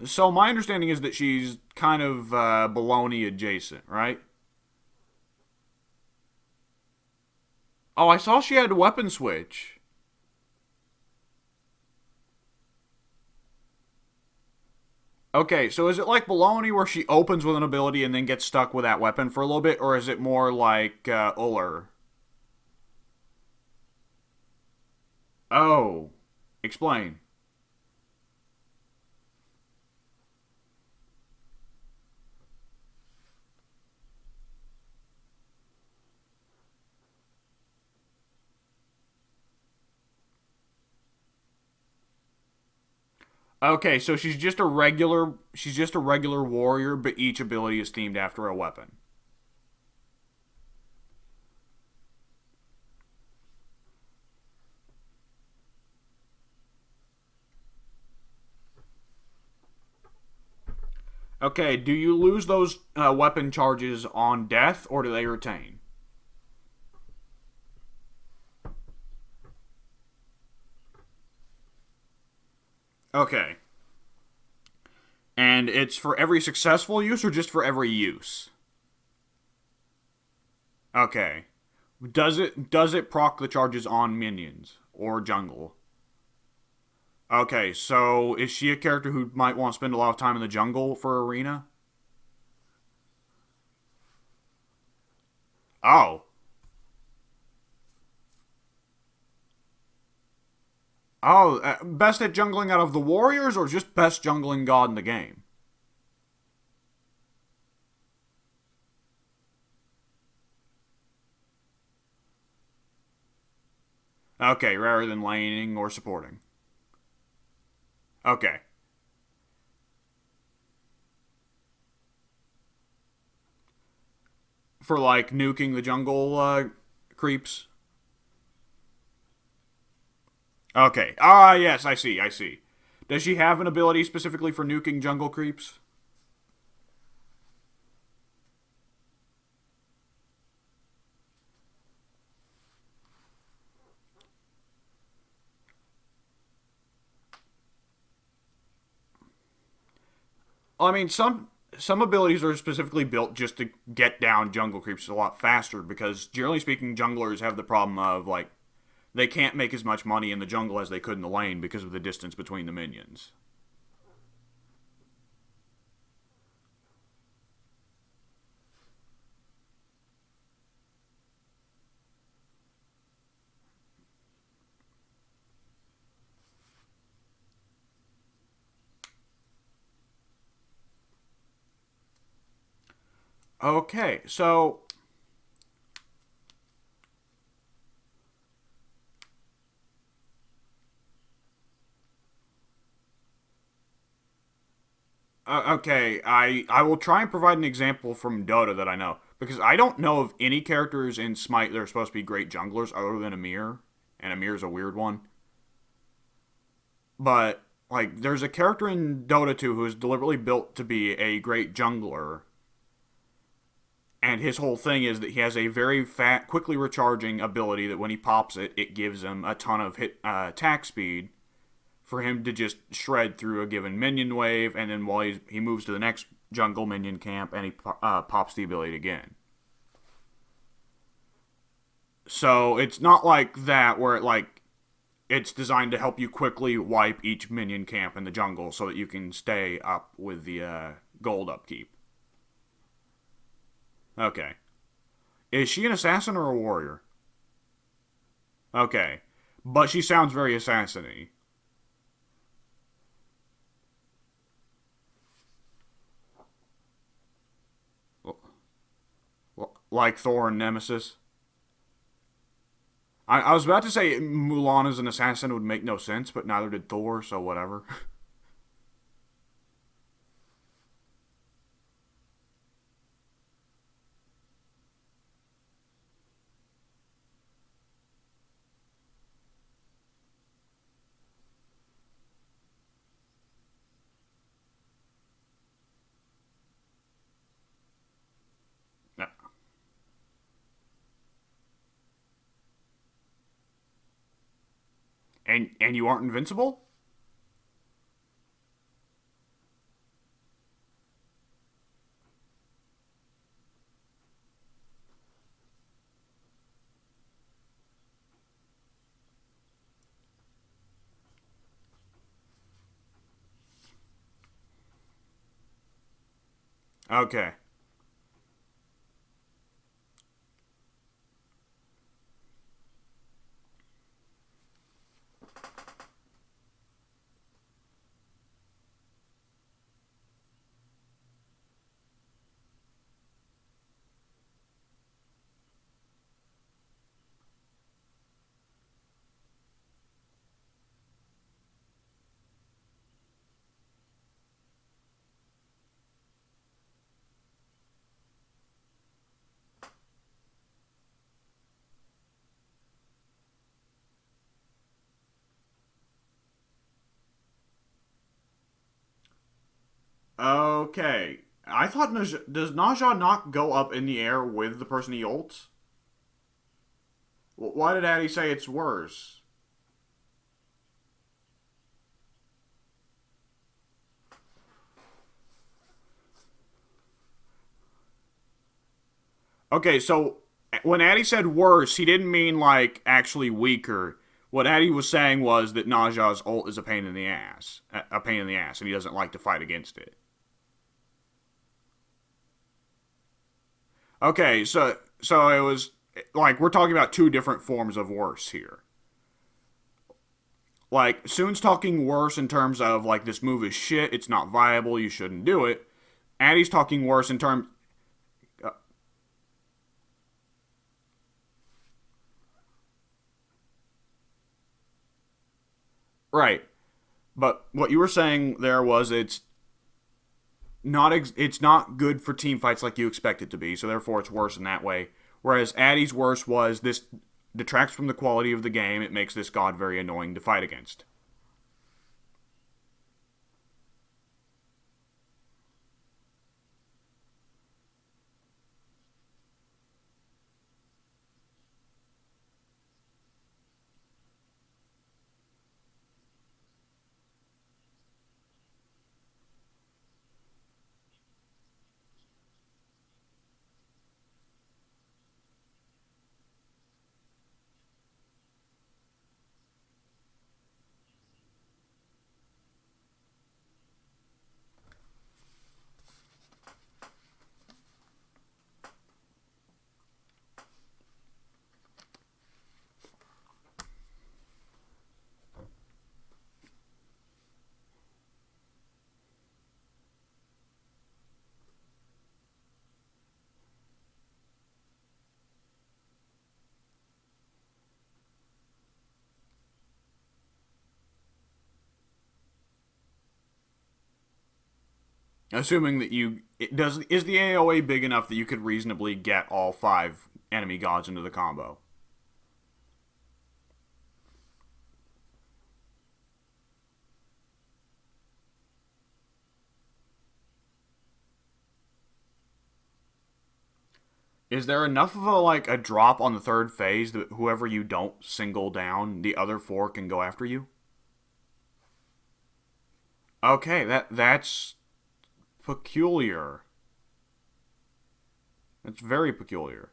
S1: So my understanding is that she's kind of baloney adjacent, right? Oh, I saw she had a weapon switch. Okay, so is it like baloney where she opens with an ability and then gets stuck with that weapon for a little bit, or is it more like Uller? Oh, explain. Okay, so she's just a regular warrior, but each ability is themed after a weapon. Okay, do you lose those weapon charges on death, or do they retain? Okay. And it's for every successful use or just for every use? Okay. Does it proc the charges on minions or jungle? Okay, so is she a character who might want to spend a lot of time in the jungle for arena? Oh. Oh, best at jungling out of the warriors or just best jungling god in the game? Okay, rather than laning or supporting. Okay. For like nuking the jungle creeps. Okay. Ah, yes, I see, I see. Does she have an ability specifically for nuking jungle creeps? I mean, some abilities are specifically built just to get down jungle creeps a lot faster because generally speaking, junglers have the problem of like they can't make as much money in the jungle as they could in the lane because of the distance between the minions. Okay, so okay, I will try and provide an example from Dota that I know because I don't know of any characters in Smite that are supposed to be great junglers other than Amir, and Amir's a weird one. But like, there's a character in Dota 2 who is deliberately built to be a great jungler, and his whole thing is that he has a very fat, quickly recharging ability that when he pops it, it gives him a ton of hit attack speed for him to just shred through a given minion wave, and then while he moves to the next jungle minion camp, and he pops the ability again. So it's not like that where it's designed to help you quickly wipe each minion camp in the jungle so that you can stay up with the gold upkeep. Okay. Is she an assassin or a warrior? Okay. But she sounds very assassin-y. Like Thor and Nemesis. I was about to say Mulan as an assassin would make no sense, but neither did Thor, so whatever. And you aren't invincible? Okay. Okay. I thought does Naja not go up in the air with the person he ults? Why did Addy say it's worse? Okay, so when Addy said worse, he didn't mean like actually weaker. What Addy was saying was that Naja's ult is a pain in the ass, a pain in the ass, and he doesn't like to fight against it. Okay, so it was like we're talking about two different forms of worse here. Like Soon's talking worse in terms of like this move is shit, it's not viable, you shouldn't do it. Addy's talking worse in terms. Right. But what you were saying there was it's not good for team fights like you expect it to be, so therefore it's worse in that way. Whereas Addy's worse was this detracts from the quality of the game. It makes this god very annoying to fight against. Assuming that you it does is the AOA big enough that you could reasonably get all five enemy gods into the combo? Is there enough of a like a drop on the third phase that whoever you don't single down, the other four can go after you? Okay, that's peculiar. That's very peculiar.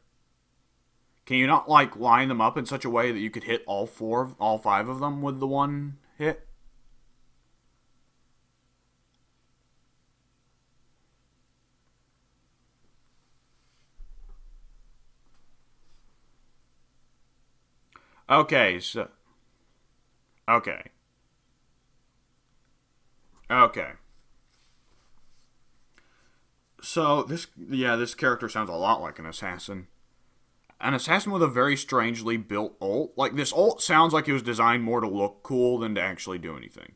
S1: Can you not like line them up in such a way that you could hit all five of them with the one hit? Okay, so okay, okay. So this character sounds a lot like an assassin. An assassin with a very strangely built ult. Like this ult sounds like it was designed more to look cool than to actually do anything.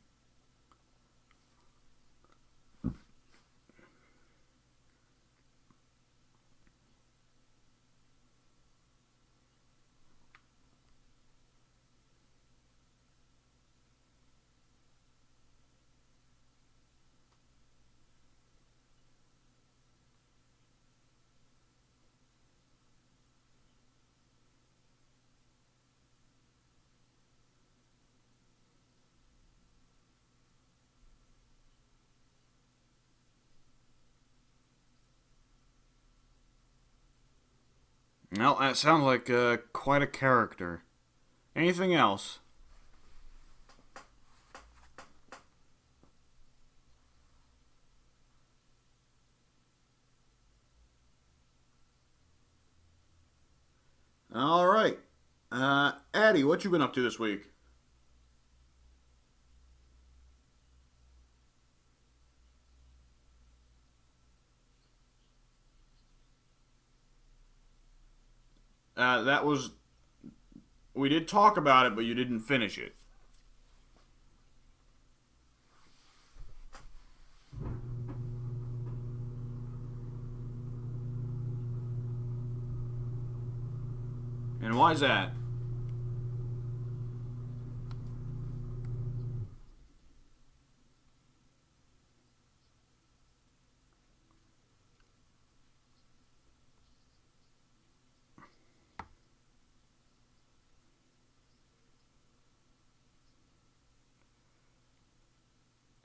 S1: Well, that sounds like quite a character. Anything else? All right. Addy, what you been up to this week? That was we did talk about it, but you didn't finish it. And why is that?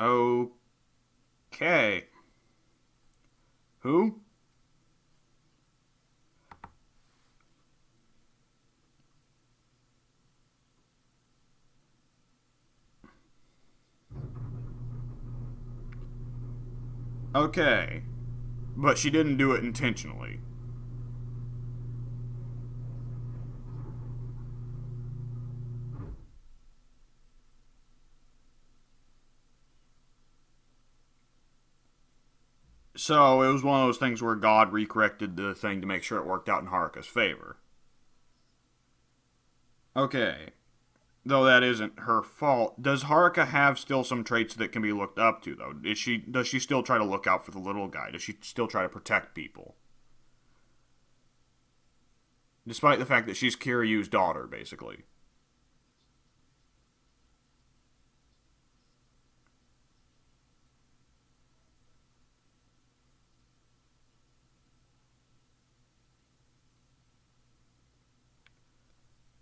S1: Okay. Who? Okay. But she didn't do it intentionally. So it was one of those things where God recorrected the thing to make sure it worked out in Haruka's favor. Okay. Though that isn't her fault. Does Haruka have still some traits that can be looked up to though? Does she still try to look out for the little guy? Does she still try to protect people? Despite the fact that she's Kiryu's daughter, basically.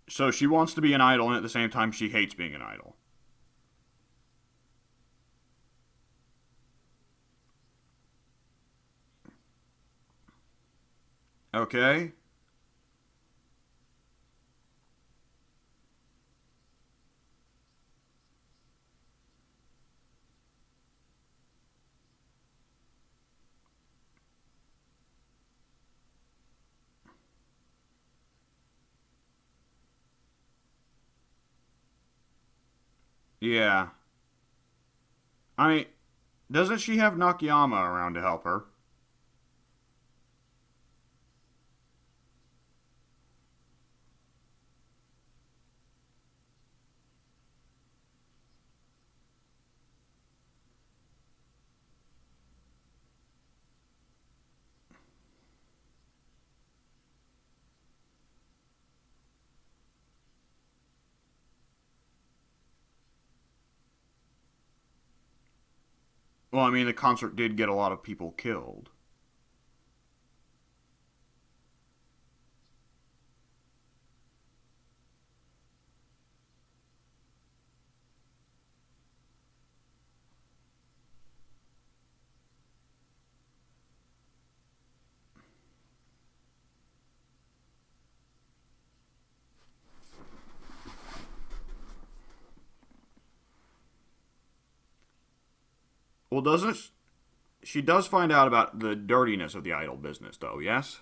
S1: So she wants to be an idol, and at the same time, she hates being an idol. Okay? Yeah. I mean, doesn't she have Nakayama around to help her? Well, I mean, the concert did get a lot of people killed. Well, doesn't she does find out about the dirtiness of the idol business, though? Yes.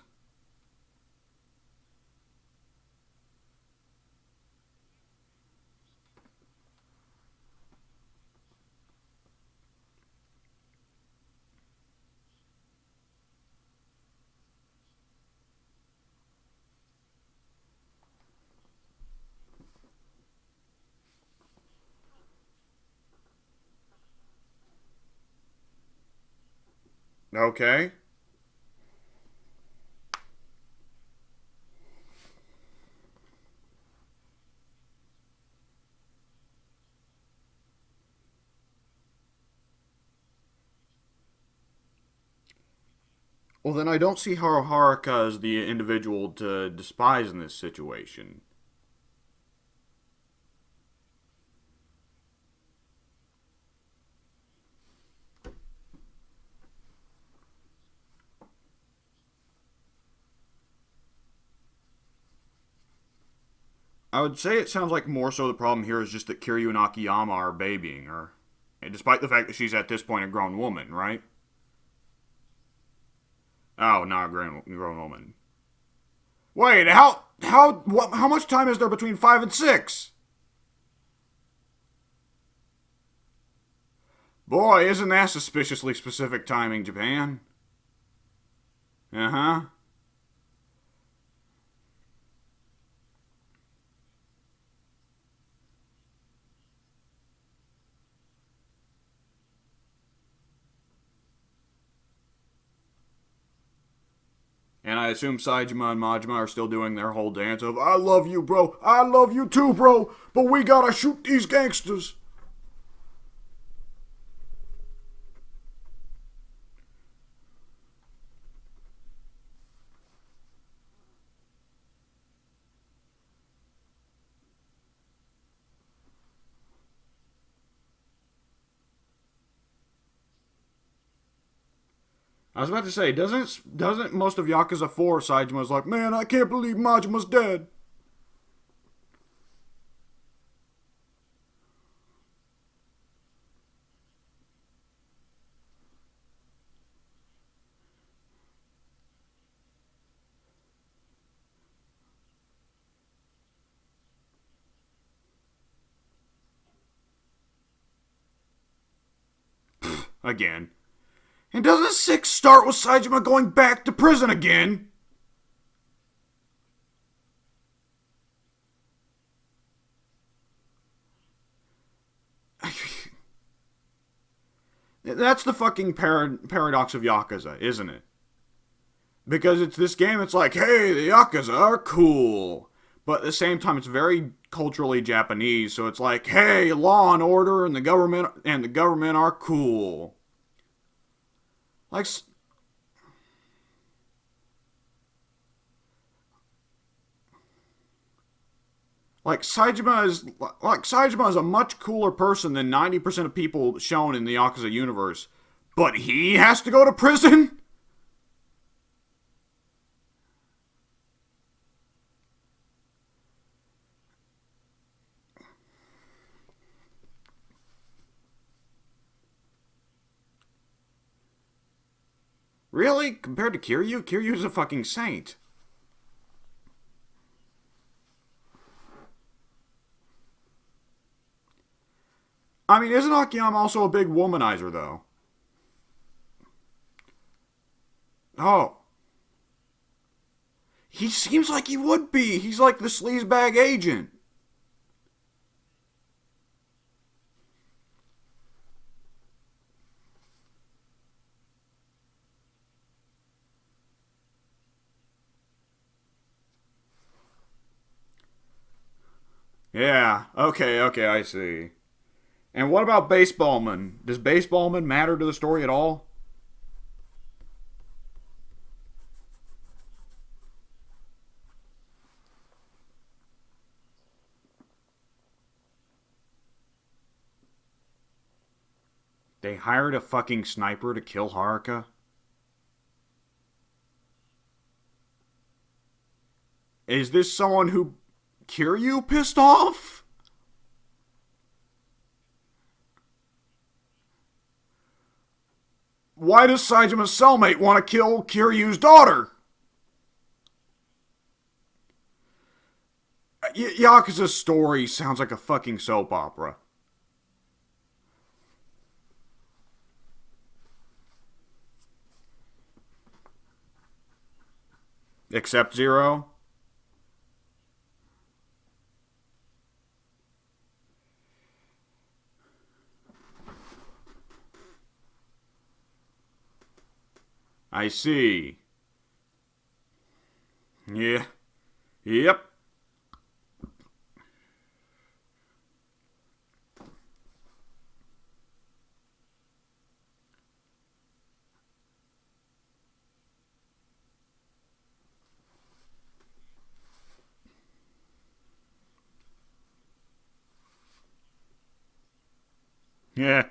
S1: Okay. Well, then I don't see how Haruka is the individual to despise in this situation. I would say it sounds like more so the problem here is just that Kiryu and Akiyama are babying her. And despite the fact that she's at this point a grown woman, right? Oh, not a grown woman. Wait, how much time is there between 5 and 6? Boy, isn't that suspiciously specific timing, Japan? Uh huh. And I assume Saijima and Majima are still doing their whole dance of "I love you, bro. I love you too, bro. But we gotta shoot these gangsters." I was about to say, doesn't most of Yakuza 4 Saijima's like, man, I can't believe Majima's dead. Again. And doesn't 6 start with Saejima going back to prison again? That's the fucking paradox of Yakuza, isn't it? Because it's this game, it's like, hey, the Yakuza are cool. But at the same time, it's very culturally Japanese, so it's like, hey, law and order and the government are cool. Like, Saejima is a much cooler person than 90% of people shown in the Yakuza universe. But he has to go to prison? Really? Compared to Kiryu? Kiryu's a fucking saint. I mean, isn't Akiyama also a big womanizer, though? Oh. He seems like he would be. He's like the sleazebag agent. Yeah, okay, I see. And what about Baseballman? Does Baseballman matter to the story at all? They hired a fucking sniper to kill Haruka? Is this someone who Kiryu pissed off? Why does Saijima's cellmate want to kill Kiryu's daughter? Yakuza's story sounds like a fucking soap opera. Except Zero? I see. Yeah. Yep. Yeah.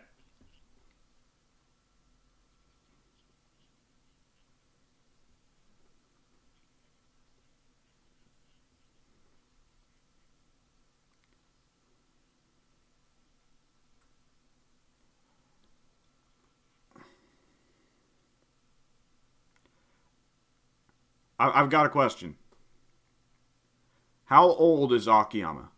S1: I've got a question. How old is Akiyama?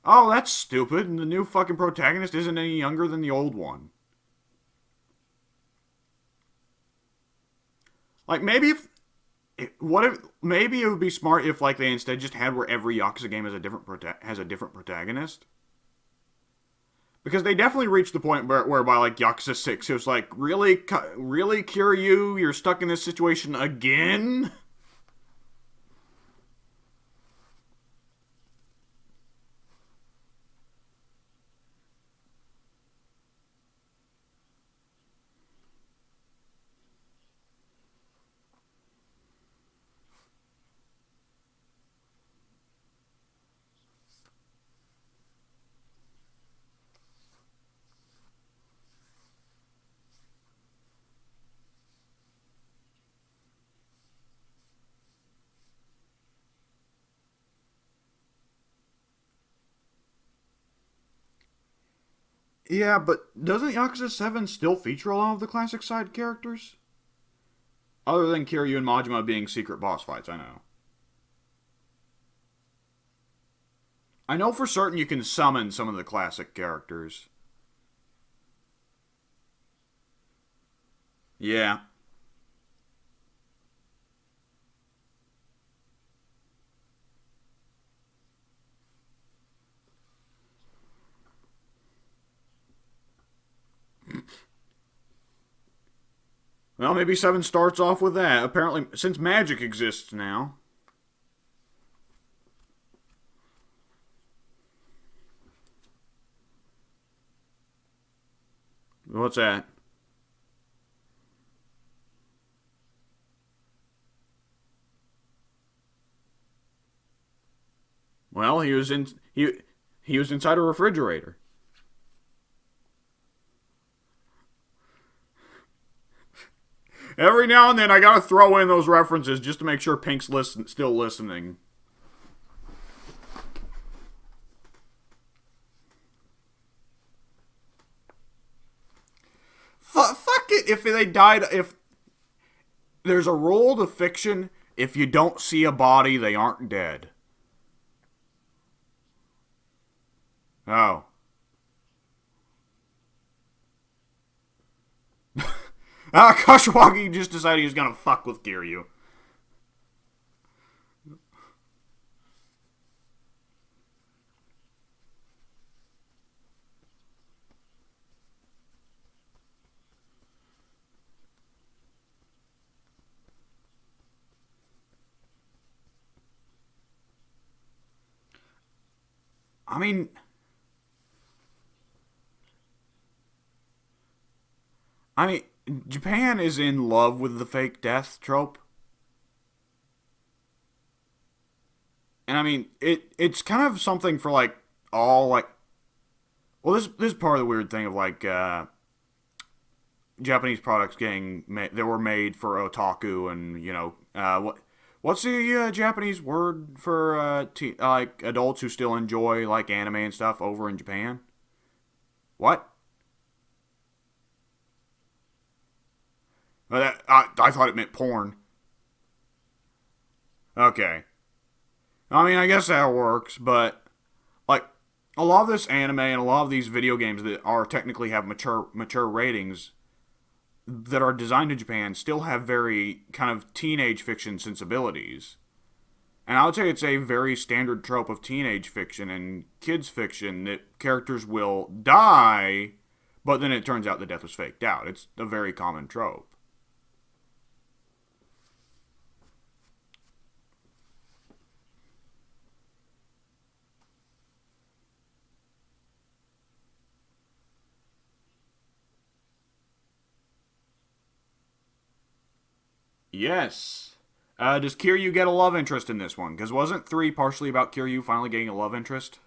S1: Oh, that's stupid. And the new fucking protagonist isn't any younger than the old one. Like maybe if what if maybe it would be smart if like they instead just had where every Yakuza game has a different protagonist. Because they definitely reached the point whereby like Yakuza 6 it was like really Kiryu, you're stuck in this situation again. Yeah, but doesn't Yakuza 7 still feature a lot of the classic side characters? Other than Kiryu and Majima being secret boss fights, I know. I know for certain you can summon some of the classic characters. Yeah. Well, maybe 7 starts off with that. Apparently, since magic exists now. What's that? Well, he was inside a refrigerator. Every now and then, I gotta throw in those references just to make sure Pink's still listening. Fuck it. If they died, if there's a rule to fiction, if you don't see a body, they aren't dead. Oh. Kashiwagi just decided he was gonna fuck with Kiryu. I mean, I mean, Japan is in love with the fake death trope, and I mean, it's kind of something for like all like. Well, this is part of the weird thing of like Japanese products that were made for otaku and what's the Japanese word for like adults who still enjoy like anime and stuff over in Japan? What? I thought it meant porn. Okay. I mean, I guess that works, but like a lot of this anime and a lot of these video games that are technically have mature ratings that are designed in Japan still have very kind of teenage fiction sensibilities. And I would say it's a very standard trope of teenage fiction and kids fiction that characters will die, but then it turns out the death was faked out. It's a very common trope. Yes. Does Kiryu get a love interest in this one? Because wasn't 3 partially about Kiryu finally getting a love interest?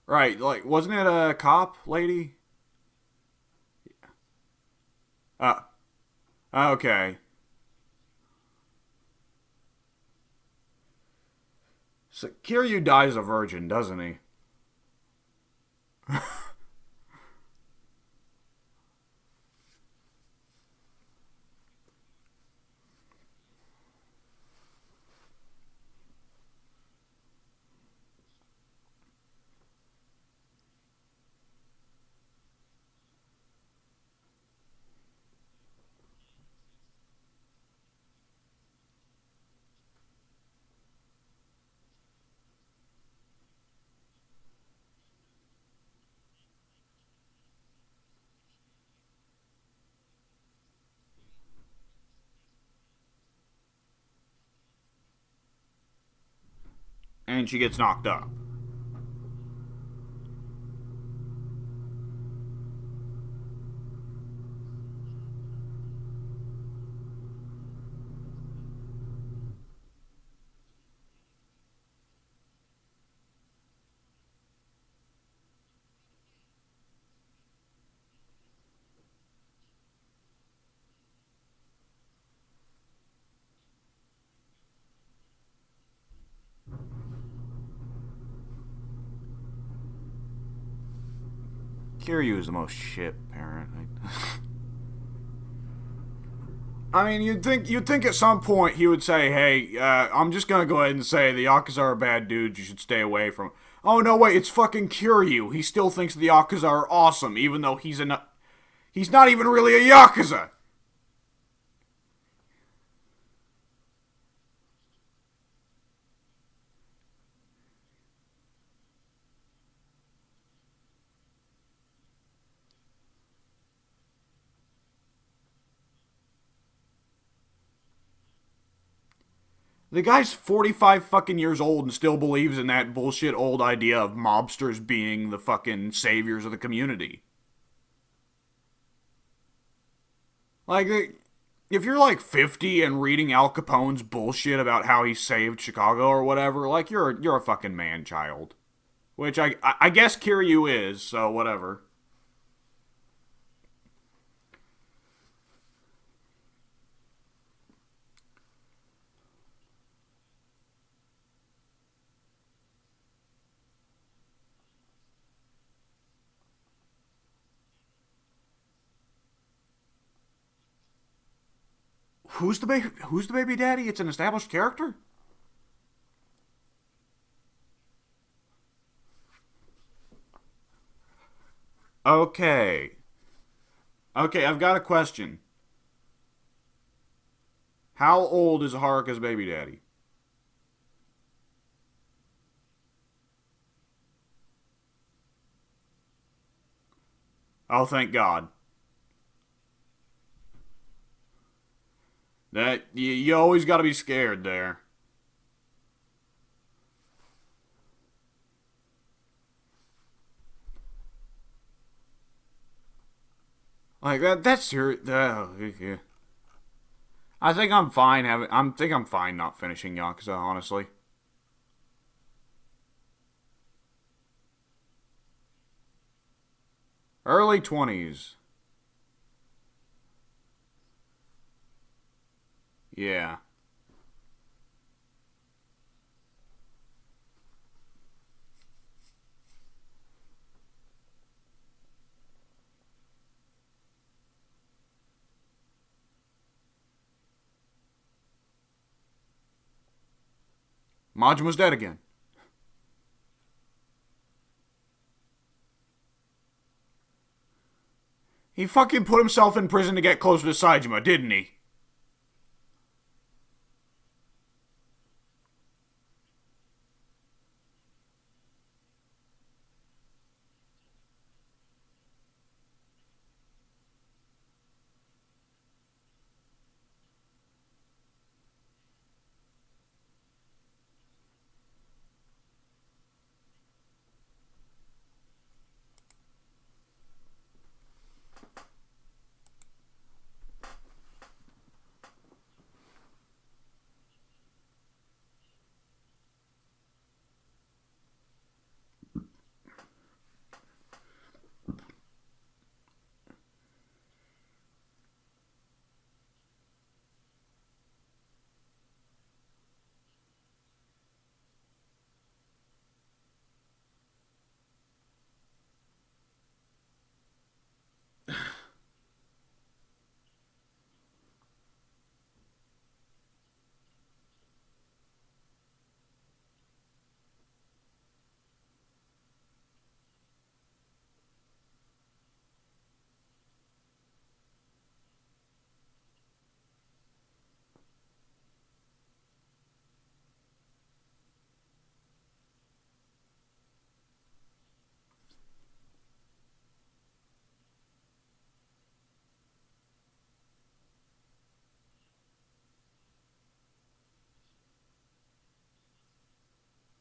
S1: Right, like, wasn't it a cop lady? Uh, okay. So Kiryu dies a virgin, doesn't he? And she gets knocked up. Kiryu is the most shit parent. I mean, you'd think at some point he would say, "Hey, I'm just gonna go ahead and say the Yakuza are bad dudes. You should stay away from." Oh no, wait, it's fucking Kiryu. He still thinks the Yakuza are awesome, even though he's not even really a Yakuza. The guy's 45 fucking years old and still believes in that bullshit old idea of mobsters being the fucking saviors of the community. Like, if you're like 50 and reading Al Capone's bullshit about how he saved Chicago or whatever, like you're a fucking man child. Which I guess Kiryu is, so whatever. Who's the baby daddy? It's an established character? Okay. Okay, I've got a question. How old is Haruka's baby daddy? Oh, thank God. That you always got to be scared there. Like that. That's your. Yeah. I think I'm fine having. I'm fine not finishing Yakuza. Honestly. Early 20s. Yeah. Majima's dead again. He fucking put himself in prison to get closer to Saejima, didn't he?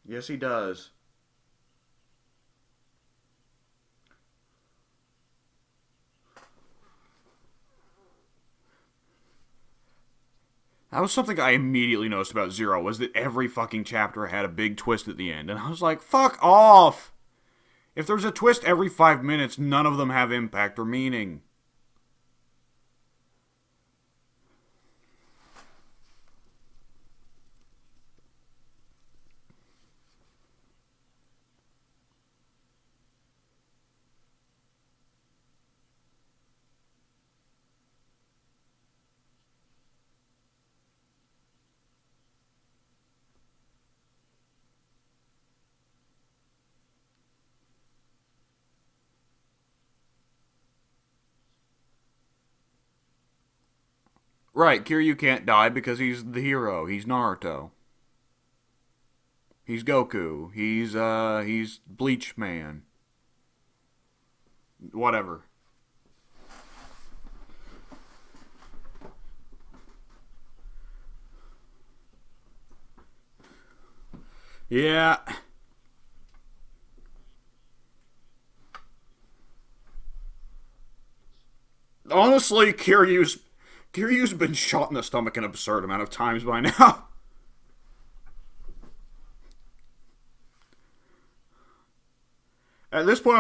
S1: Yes, he does. That was something I immediately noticed about Zero, was that every fucking chapter had a big twist at the end, and I was like, fuck off! If there's a twist every 5 minutes, none of them have impact or meaning. Right, Kiryu can't die because he's the hero. He's Naruto. He's Goku. He's Bleach Man. Whatever. Yeah. Honestly, Kiryu's been shot in the stomach an absurd amount of times by now. At this point,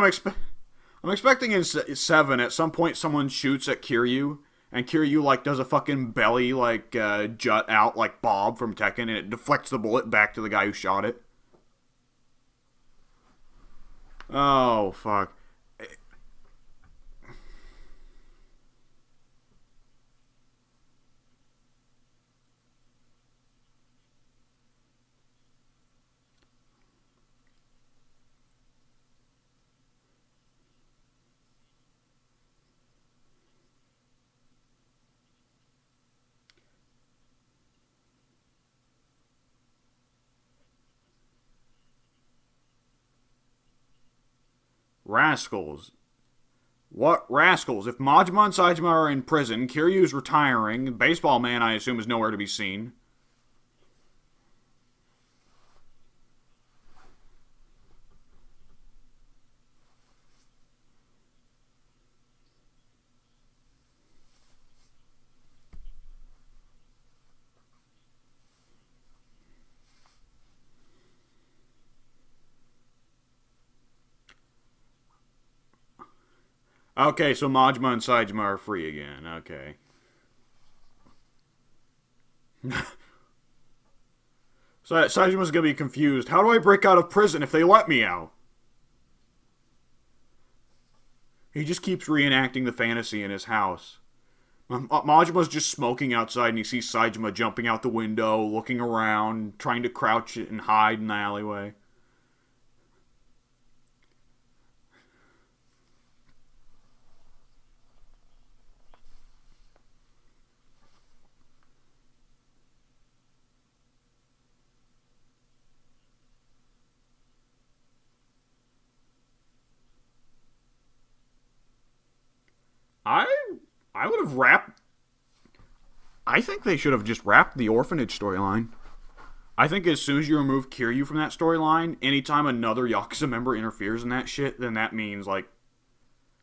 S1: I'm expecting in 7 at some point someone shoots at Kiryu and Kiryu like does a fucking belly like jut out like Bob from Tekken and it deflects the bullet back to the guy who shot it. Oh fuck. Rascals. What rascals? If Majima and Saitama are in prison, Kiryu's retiring. Baseball Man, I assume, is nowhere to be seen. Okay, so Majima and Saitama are free again. Okay. So Saijima's gonna be confused. How do I break out of prison if they let me out? He just keeps reenacting the fantasy in his house. Majima's just smoking outside and he sees Saijima jumping out the window, looking around, trying to crouch and hide in the alleyway. I I would have wrapped. I think they should have just wrapped the orphanage storyline. I think as soon as you remove Kiryu from that storyline, anytime another Yakuza member interferes in that shit, then that means, like,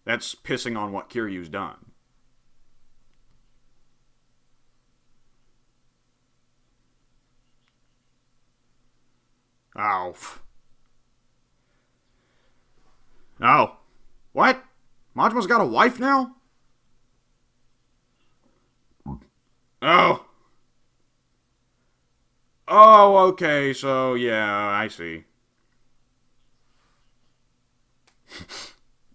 S1: that's pissing on what Kiryu's done. Oh. Oh. What? Majima's got a wife now? Oh. Oh, okay, so yeah, I see.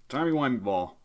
S1: Timey wimey ball.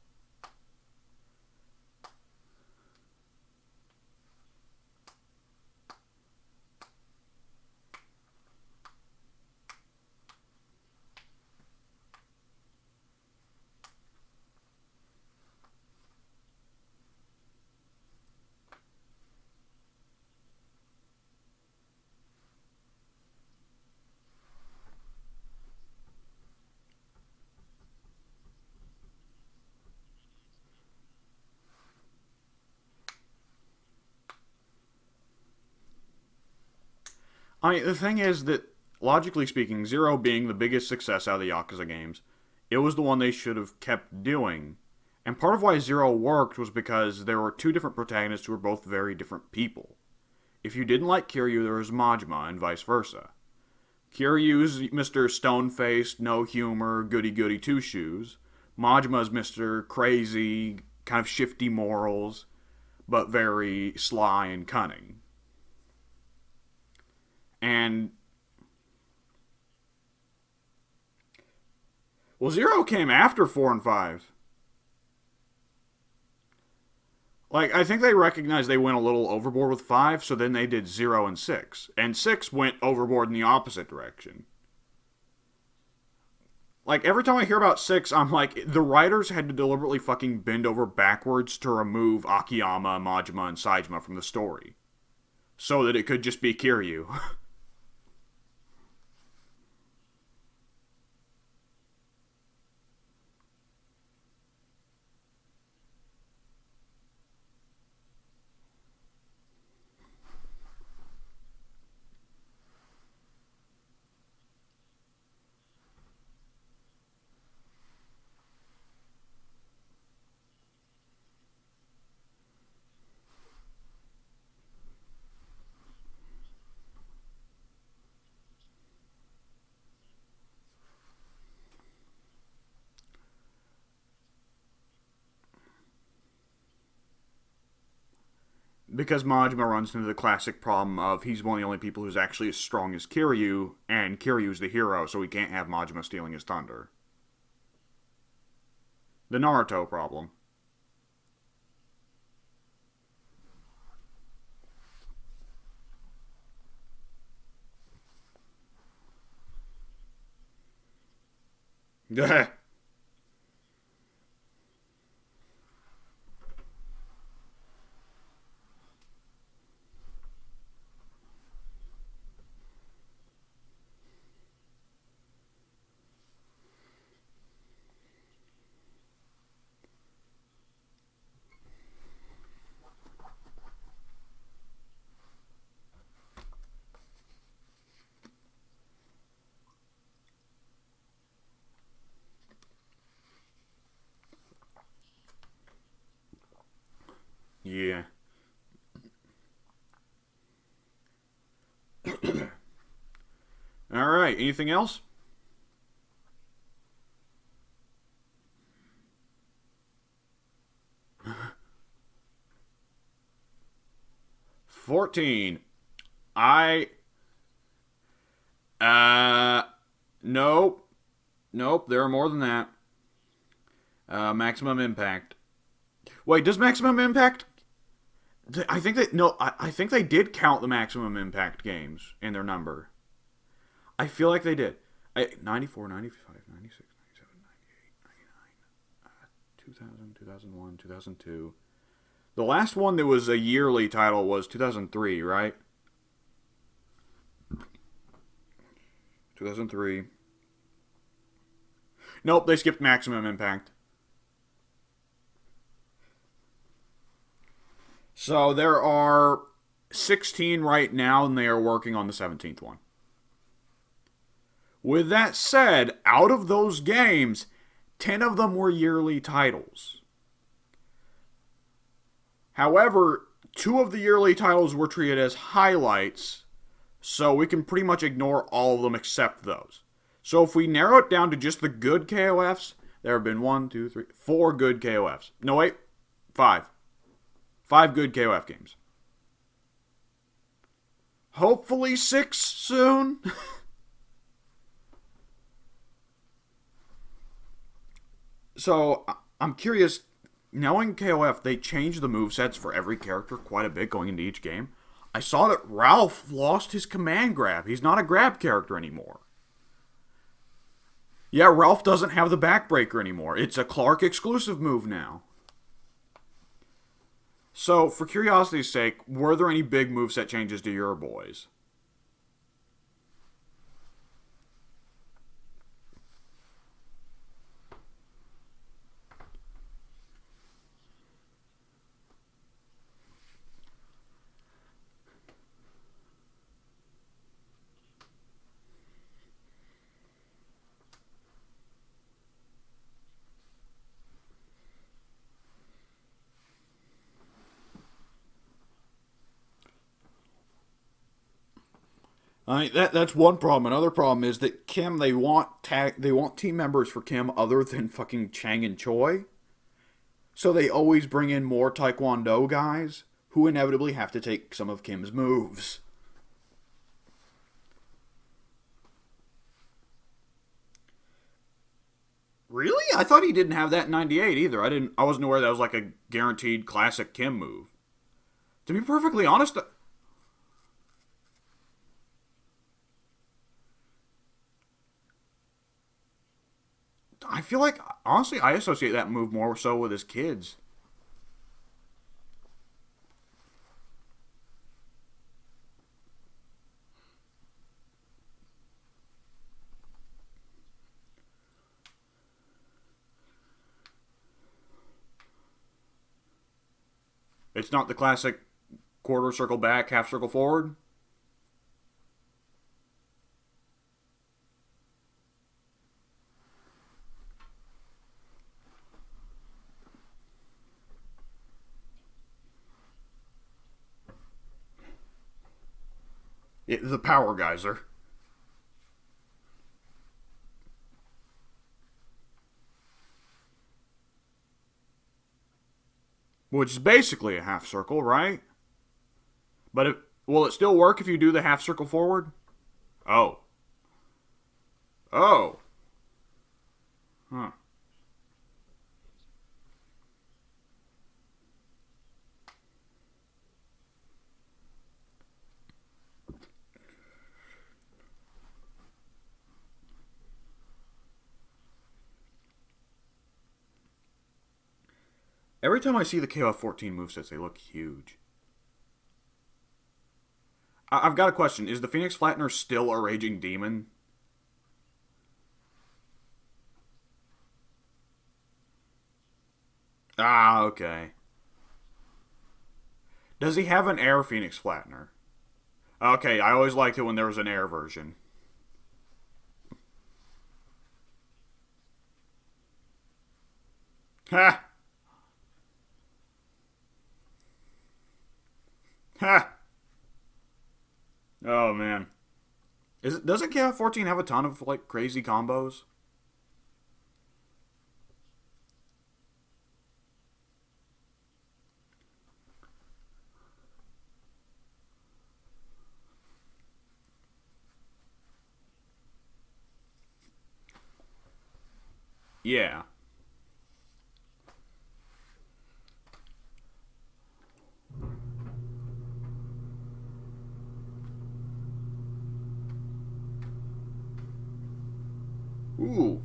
S1: I mean, the thing is that, logically speaking, Zero being the biggest success out of the Yakuza games, it was the one they should have kept doing. And part of why Zero worked was because there were two different protagonists who were both very different people. If you didn't like Kiryu, there was Majima, and vice versa. Kiryu's Mr. Stone-faced, no humor, goody-goody two-shoes. Majima's Mr. Crazy, kind of shifty morals, but very sly and cunning. And well, Zero came after 4 and 5. Like, I think they recognized they went a little overboard with 5, so then they did 0 and 6. And 6 went overboard in the opposite direction. Like, every time I hear about 6, I'm like, the writers had to deliberately fucking bend over backwards to remove Akiyama, Majima, and Saejima from the story. So that it could just be Kiryu. Because Majima runs into the classic problem of he's one of the only people who's actually as strong as Kiryu, and Kiryu's the hero, so we can't have Majima stealing his thunder. The Naruto problem. Yeah. Alright, anything else? 14. I. Nope. Nope, there are more than that. Maximum Impact. Wait, does Maximum Impact. I think that. No, I think they did count the Maximum Impact games in their number. I feel like they did. 94, 95, 96, 97, 98, 99, 2000, 2001, 2002. The last one that was a yearly title was 2003, right? 2003. Nope, they skipped Maximum Impact. So there are 16 right now, and they are working on the 17th one. With that said, out of those games, 10 of them were yearly titles. However, 2 of the yearly titles were treated as highlights, so we can pretty much ignore all of them except those. So if we narrow it down to just the good KOFs, there have been 1, 2, 3, 4 good KOFs. No, wait, 5. 5 good KOF games. Hopefully 6 soon. So, I'm curious, knowing KOF, they changed the movesets for every character quite a bit going into each game. I saw that Ralph lost his command grab. He's not a grab character anymore. Yeah, Ralph doesn't have the backbreaker anymore. It's a Clark exclusive move now. So, for curiosity's sake, were there any big moveset changes to your boys? I mean, that's one problem. Another problem is that Kim, they want team members for Kim other than fucking Chang and Choi. So they always bring in more Taekwondo guys who inevitably have to take some of Kim's moves. Really? I thought he didn't have that in '98 either. I wasn't aware that was like a guaranteed classic Kim move. To be perfectly honest, feel like, honestly, I associate that move more so with his kids. It's not the classic quarter circle back, half circle forward. The power geyser. Which is basically a half circle, right? But will it still work if you do the half circle forward? Oh. Oh. Huh. Every time I see the KOF 14 movesets, they look huge. I've got a question. Is the Phoenix Flattener still a Raging Demon? Ah, okay. Does he have an Air Phoenix Flattener? Okay, I always liked it when there was an Air version. Ha! Ha! Oh, man. Doesn't KOF 14 have a ton of, like, crazy combos? Yeah. Ooh.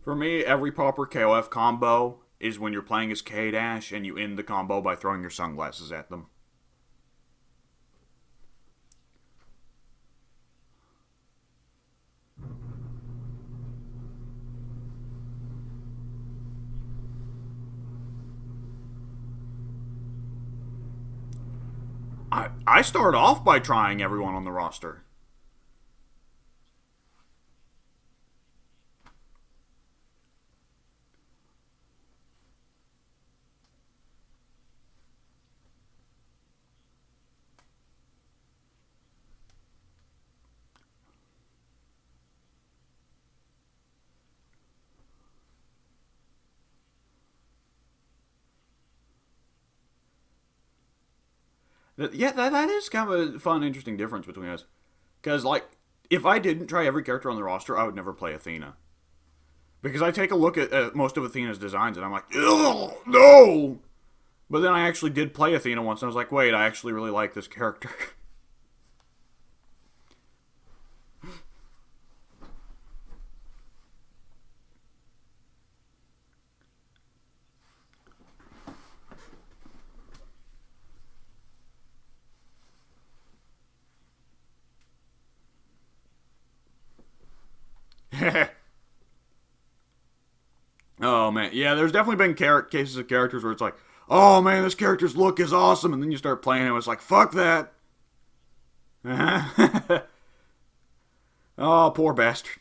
S1: For me, every proper KOF combo is when you're playing as K-Dash and you end the combo by throwing your sunglasses at them. I start off by trying everyone on the roster. Yeah, that is kind of a fun, interesting difference between us. Because, like, if I didn't try every character on the roster, I would never play Athena. Because I take a look at most of Athena's designs and I'm like, ugh, no! But then I actually did play Athena once and I was like, wait, I actually really like this character. Oh, man. Yeah, there's definitely been cases of characters where it's like, oh, man, this character's look is awesome. And then you start playing him, it's like, fuck that. Oh, poor bastard.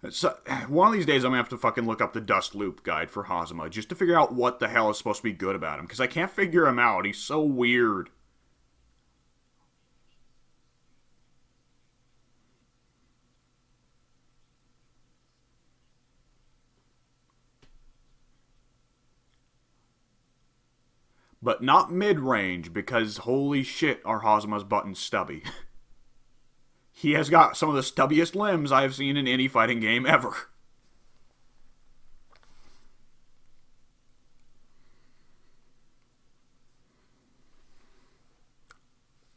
S1: So, one of these days, I'm gonna have to fucking look up the Dust Loop guide for Hazama just to figure out what the hell is supposed to be good about him because I can't figure him out. He's so weird. But not mid range because holy shit, are Hazama's buttons stubby. He has got some of the stubbiest limbs I have seen in any fighting game ever.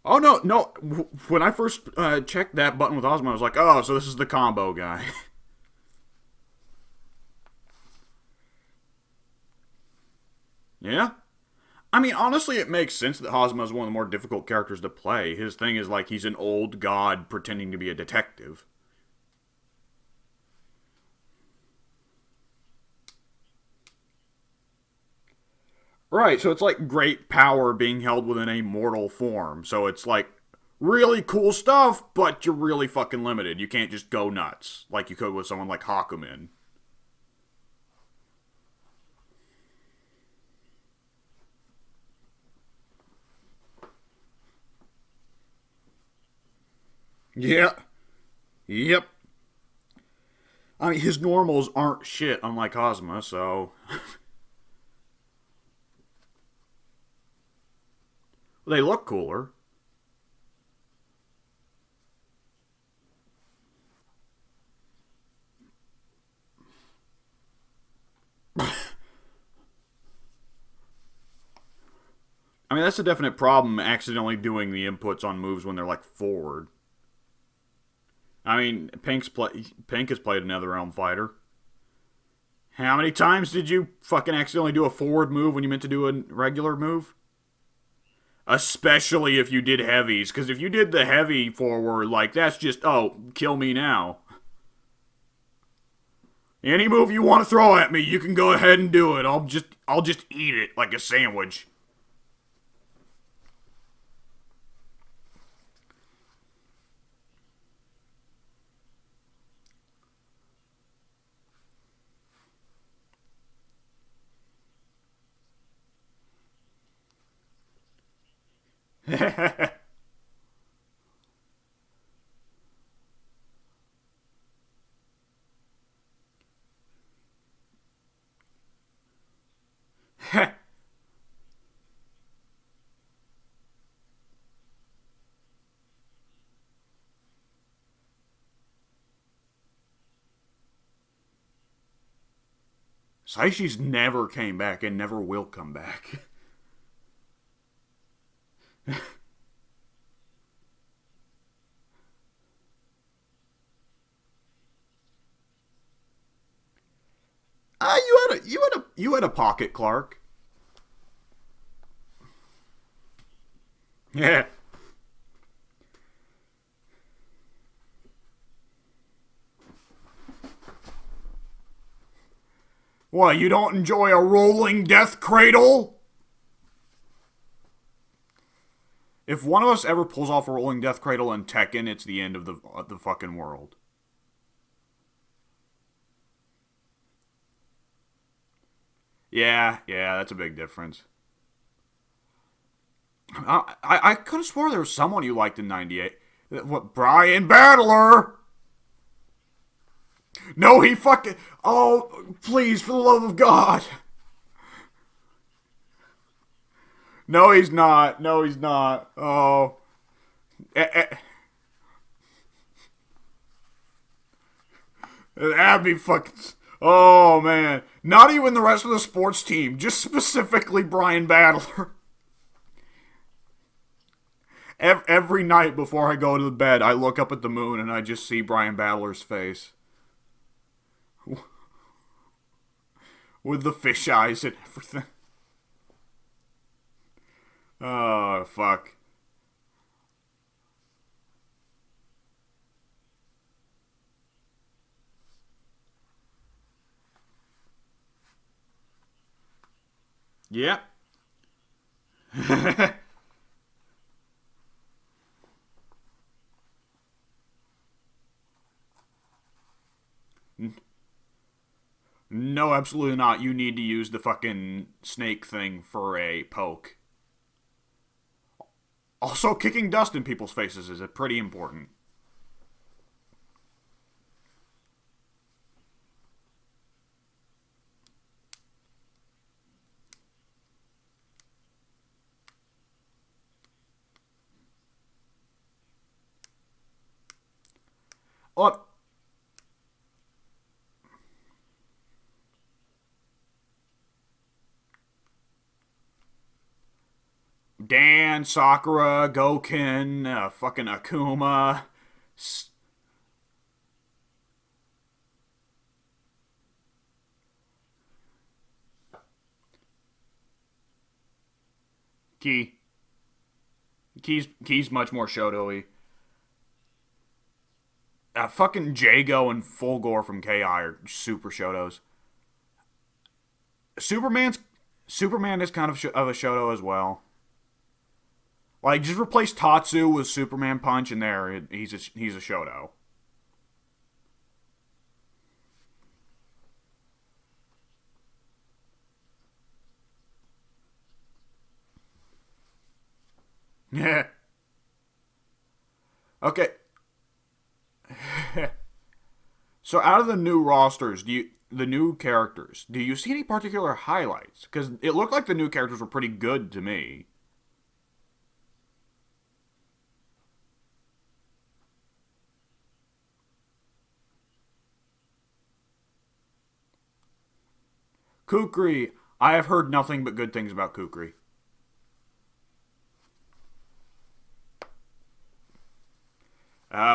S1: Oh no, no. When I first checked that button with Ozma, I was like, oh, so this is the combo guy. Yeah. I mean, honestly, it makes sense that Hosma is one of the more difficult characters to play. His thing is like he's an old god pretending to be a detective. Right, so it's like great power being held within a mortal form. So it's like really cool stuff, but you're really fucking limited. You can't just go nuts like you could with someone like Hakumen. Yeah. Yep. I mean, his normals aren't shit, unlike Hosma, so they look cooler. I mean, that's a definite problem, accidentally doing the inputs on moves when they're like forward. I mean, Pink has played another Realm Fighter. How many times did you fucking accidentally do a forward move when you meant to do a regular move? Especially if you did heavies, because if you did the heavy forward, like that's just kill me now. Any move you want to throw at me, you can go ahead and do it. I'll just eat it like a sandwich. Saishi's never came back and never will come back. You had a pocket, Clark. Yeah. What, you don't enjoy a rolling death cradle? If one of us ever pulls off a rolling death cradle in Tekken, it's the end of the fucking world. Yeah, yeah, that's a big difference. I could have swore there was someone you liked in '98. What, Brian Battler? No, he fucking. Oh, please, for the love of God. No, he's not. No, he's not. Oh. Eh, eh. That'd be fucking. Oh, man. Not even the rest of the sports team. Just specifically Brian Battler. Every night before I go to bed, I look up at the moon and I just see Brian Battler's face. With the fish eyes and everything. Oh, fuck. Yeah. No, absolutely not. You need to use the fucking snake thing for a poke. Also, kicking dust in people's faces is pretty important. Oh, Dan, Sakura, Goken, fucking Akuma. Key. Key's much more Shoto-y. Fucking Jago and Fulgore from KI are super Shotos. Superman's Superman is kind of a Shoto as well. Like, just replace Tatsu with Superman Punch, and he's a Shoto. Yeah. Okay. So out of the new rosters, the new characters, do you see any particular highlights? Because it looked like the new characters were pretty good to me. Kukri, I have heard nothing but good things about Kukri.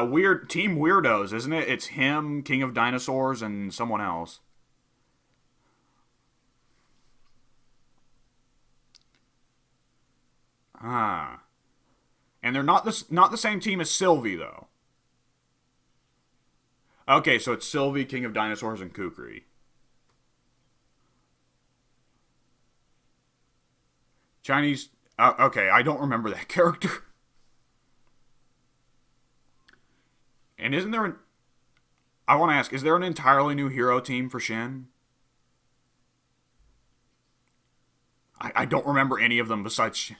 S1: Weird Team Weirdos, isn't it? It's him, King of Dinosaurs, and someone else. Ah, and they're not the same team as Sylvie though. Okay, so it's Sylvie, King of Dinosaurs, and Kukri. Chinese. Okay, I don't remember that character. And isn't there an? I want to ask: is there an entirely new hero team for Shin? I don't remember any of them besides Shin.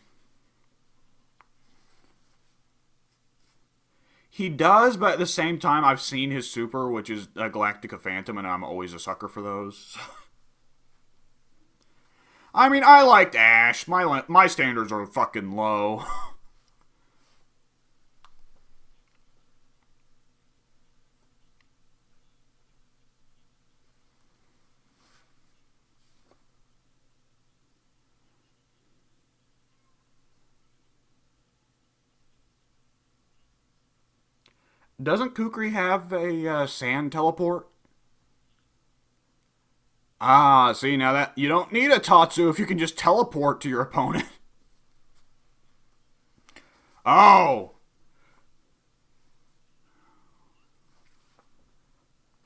S1: He does, but at the same time, I've seen his super, which is a Galactica Phantom, and I'm always a sucker for those. I mean, I liked Ash. My standards are fucking low. Doesn't Kukri have a sand teleport? Ah, see, now that you don't need a Tatsu if you can just teleport to your opponent. Oh,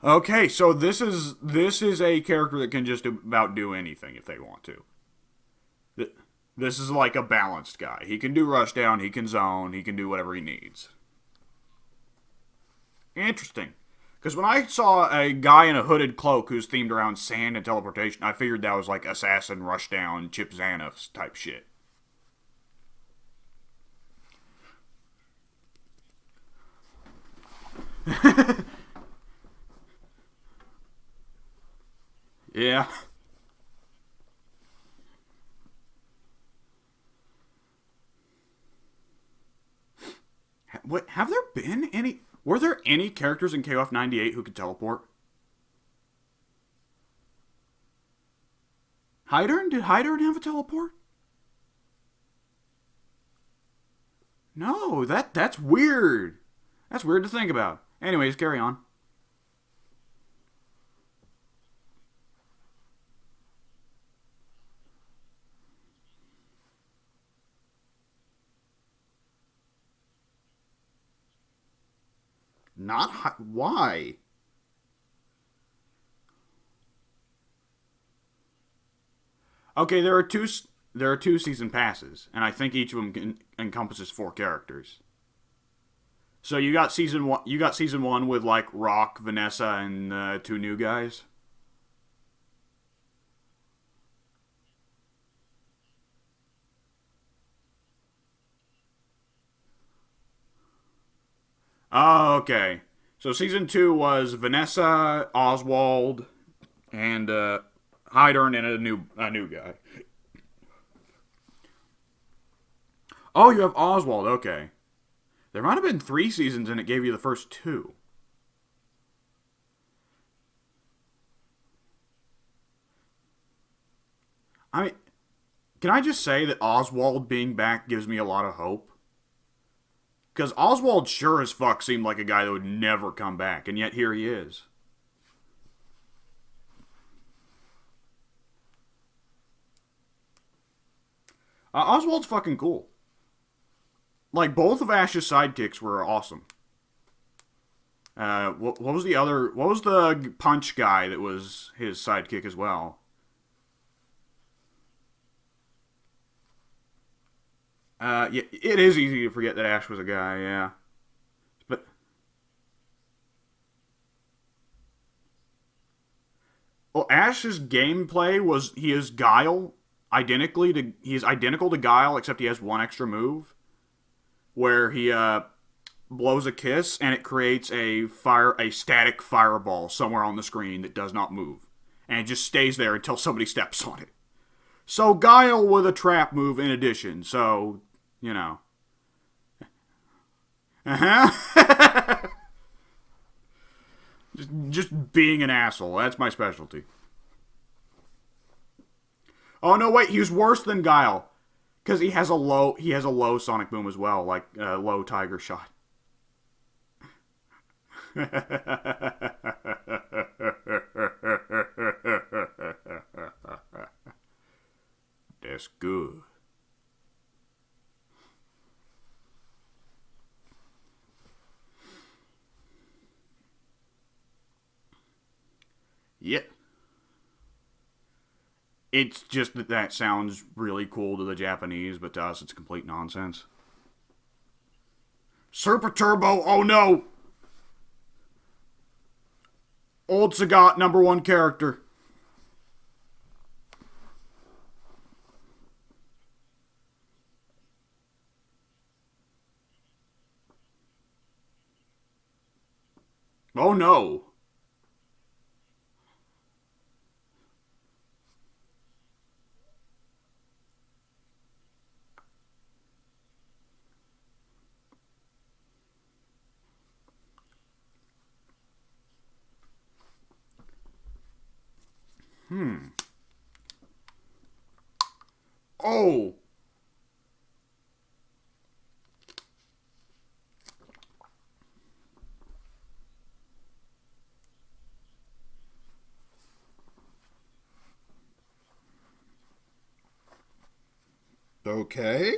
S1: okay. So this is a character that can just about do anything if they want to. This is like a balanced guy. He can do rush down. He can zone. He can do whatever he needs. Interesting. Because when I saw a guy in a hooded cloak who's themed around sand and teleportation, I figured that was like Assassin, Rushdown, Chip Xanath's type shit. Yeah. What have there been any? Were there any characters in KOF 98 who could teleport? Hydern? Did Hydern have a teleport? No, that's weird. That's weird to think about. Anyways, carry on. Not why? Okay, there are two season passes, and I think each of them encompasses four characters. So you got season one. You got season one with like Rock, Vanessa, and two new guys. Oh, okay. So season two was Vanessa, Oswald, and Hydern, and a new guy. Oh, you have Oswald. Okay. There might have been three seasons, and it gave you the first two. I mean, Can I just say that Oswald being back gives me a lot of hope? Because Oswald sure as fuck seemed like a guy that would never come back, and yet here he is. Oswald's fucking cool. Like, both of Ash's sidekicks were awesome. What was the other... What was the punch guy that was his sidekick as well? Yeah, it is easy to forget that Ash was a guy, yeah. But... Well, Ash's gameplay was... He is Guile, he is identical to Guile, except he has one extra move. Where he, blows a kiss, and it creates a static fireball somewhere on the screen that does not move. And it just stays there until somebody steps on it. So Guile with a trap move in addition, so, you know. Uh-huh. just being an asshole, that's my specialty. Oh no, wait, he was worse than Guile. Because he has a low sonic boom as well, like low tiger shot. That's good. Yeah. It's just that sounds really cool to the Japanese, but to us it's complete nonsense. Super Turbo, oh no! Old Sagat, #1 character. Oh no. Oh. Okay.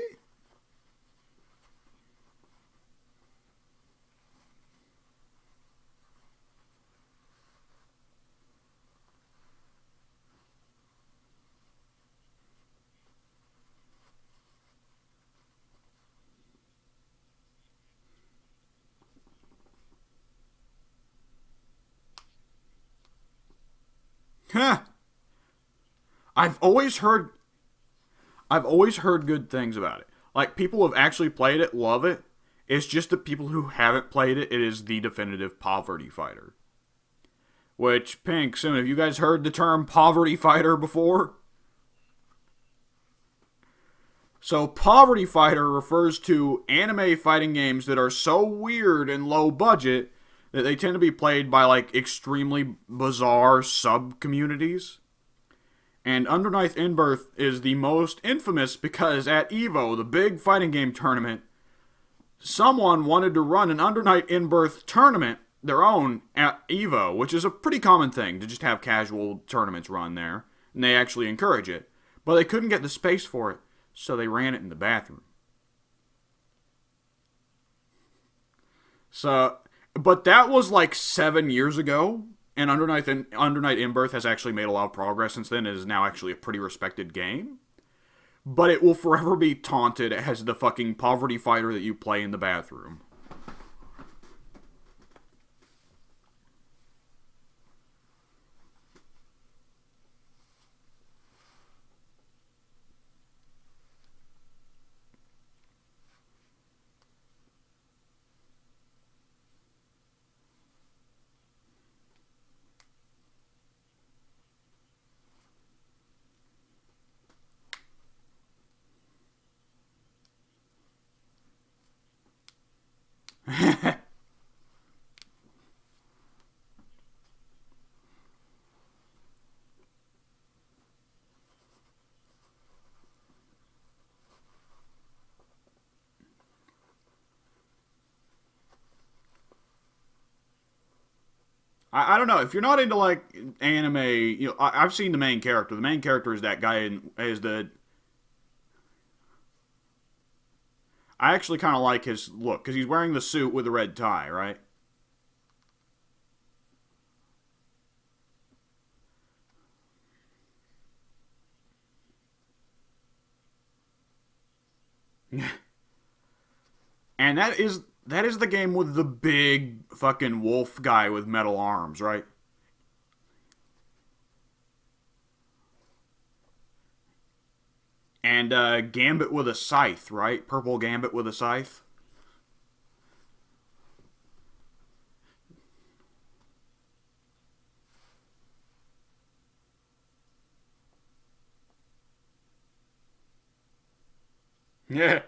S1: Huh. I've always heard I've always heard good things about it. Like, people who have actually played it love it. It's just the people who haven't played it, it is the definitive poverty fighter. Which, Pink, Sim, have you guys heard the term poverty fighter before? So, poverty fighter refers to anime fighting games that are so weird and low budget that they tend to be played by, like, extremely bizarre sub-communities. And Under Night In-Birth is the most infamous because at EVO, the big fighting game tournament, someone wanted to run an Under Night In-Birth tournament, their own, at EVO, which is a pretty common thing to just have casual tournaments run there, and they actually encourage it. But they couldn't get the space for it, so they ran it in the bathroom. So, but that was like 7 years ago, and Under Night In-Birth has actually made a lot of progress since then. It is now actually a pretty respected game. But it will forever be taunted as the fucking poverty fighter that you play in the bathroom. I don't know if you're not into like anime. You know, I've seen the main character. The main character is that guy in is the. I actually kind of like his look because he's wearing the suit with the red tie, right? And that is the game with the big fucking wolf guy with metal arms, right? And Gambit with a scythe, right? Purple Gambit with a scythe. Yeah.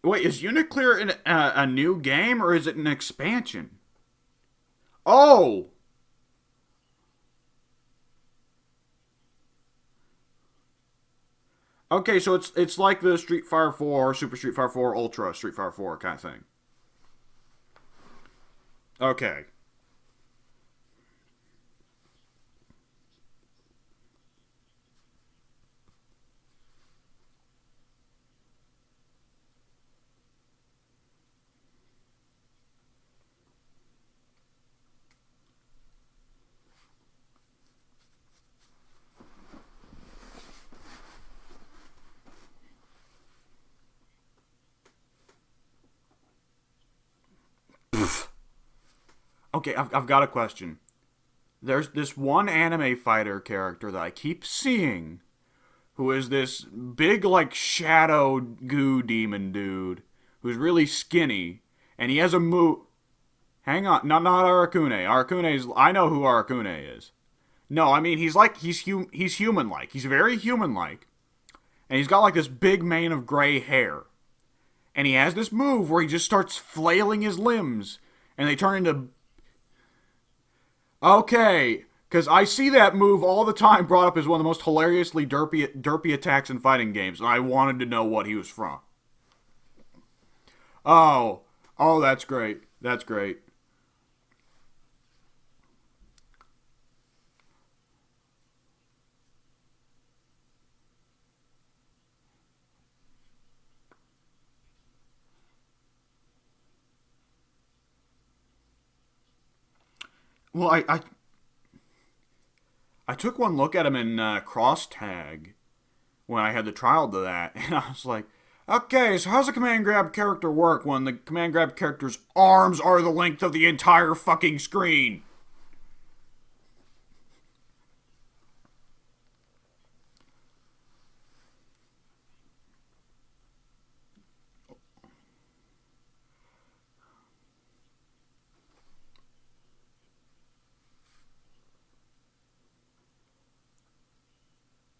S1: Wait, is Uniclear a new game or is it an expansion? Oh, okay. So it's like the Street Fighter 4, Super Street Fighter 4, Ultra Street Fighter 4 kind of thing. Okay. Okay, I've got a question. There's this one anime fighter character that I keep seeing who is this big, like, shadow goo demon dude who's really skinny, and he has a move. Hang on, not Arakune. Arakune's. I know who Arakune is. No, I mean he's human like. He's very human like, and he's got like this big mane of gray hair, and he has this move where he just starts flailing his limbs, and they turn into. Okay, because I see that move all the time brought up as one of the most hilariously derpy attacks in fighting games, and I wanted to know what he was from. Oh, oh, that's great. That's great. Well, I took one look at him in Cross Tag when I had the trial to that, and I was like, okay, so how's a command grab character work when the command grab character's arms are the length of the entire fucking screen?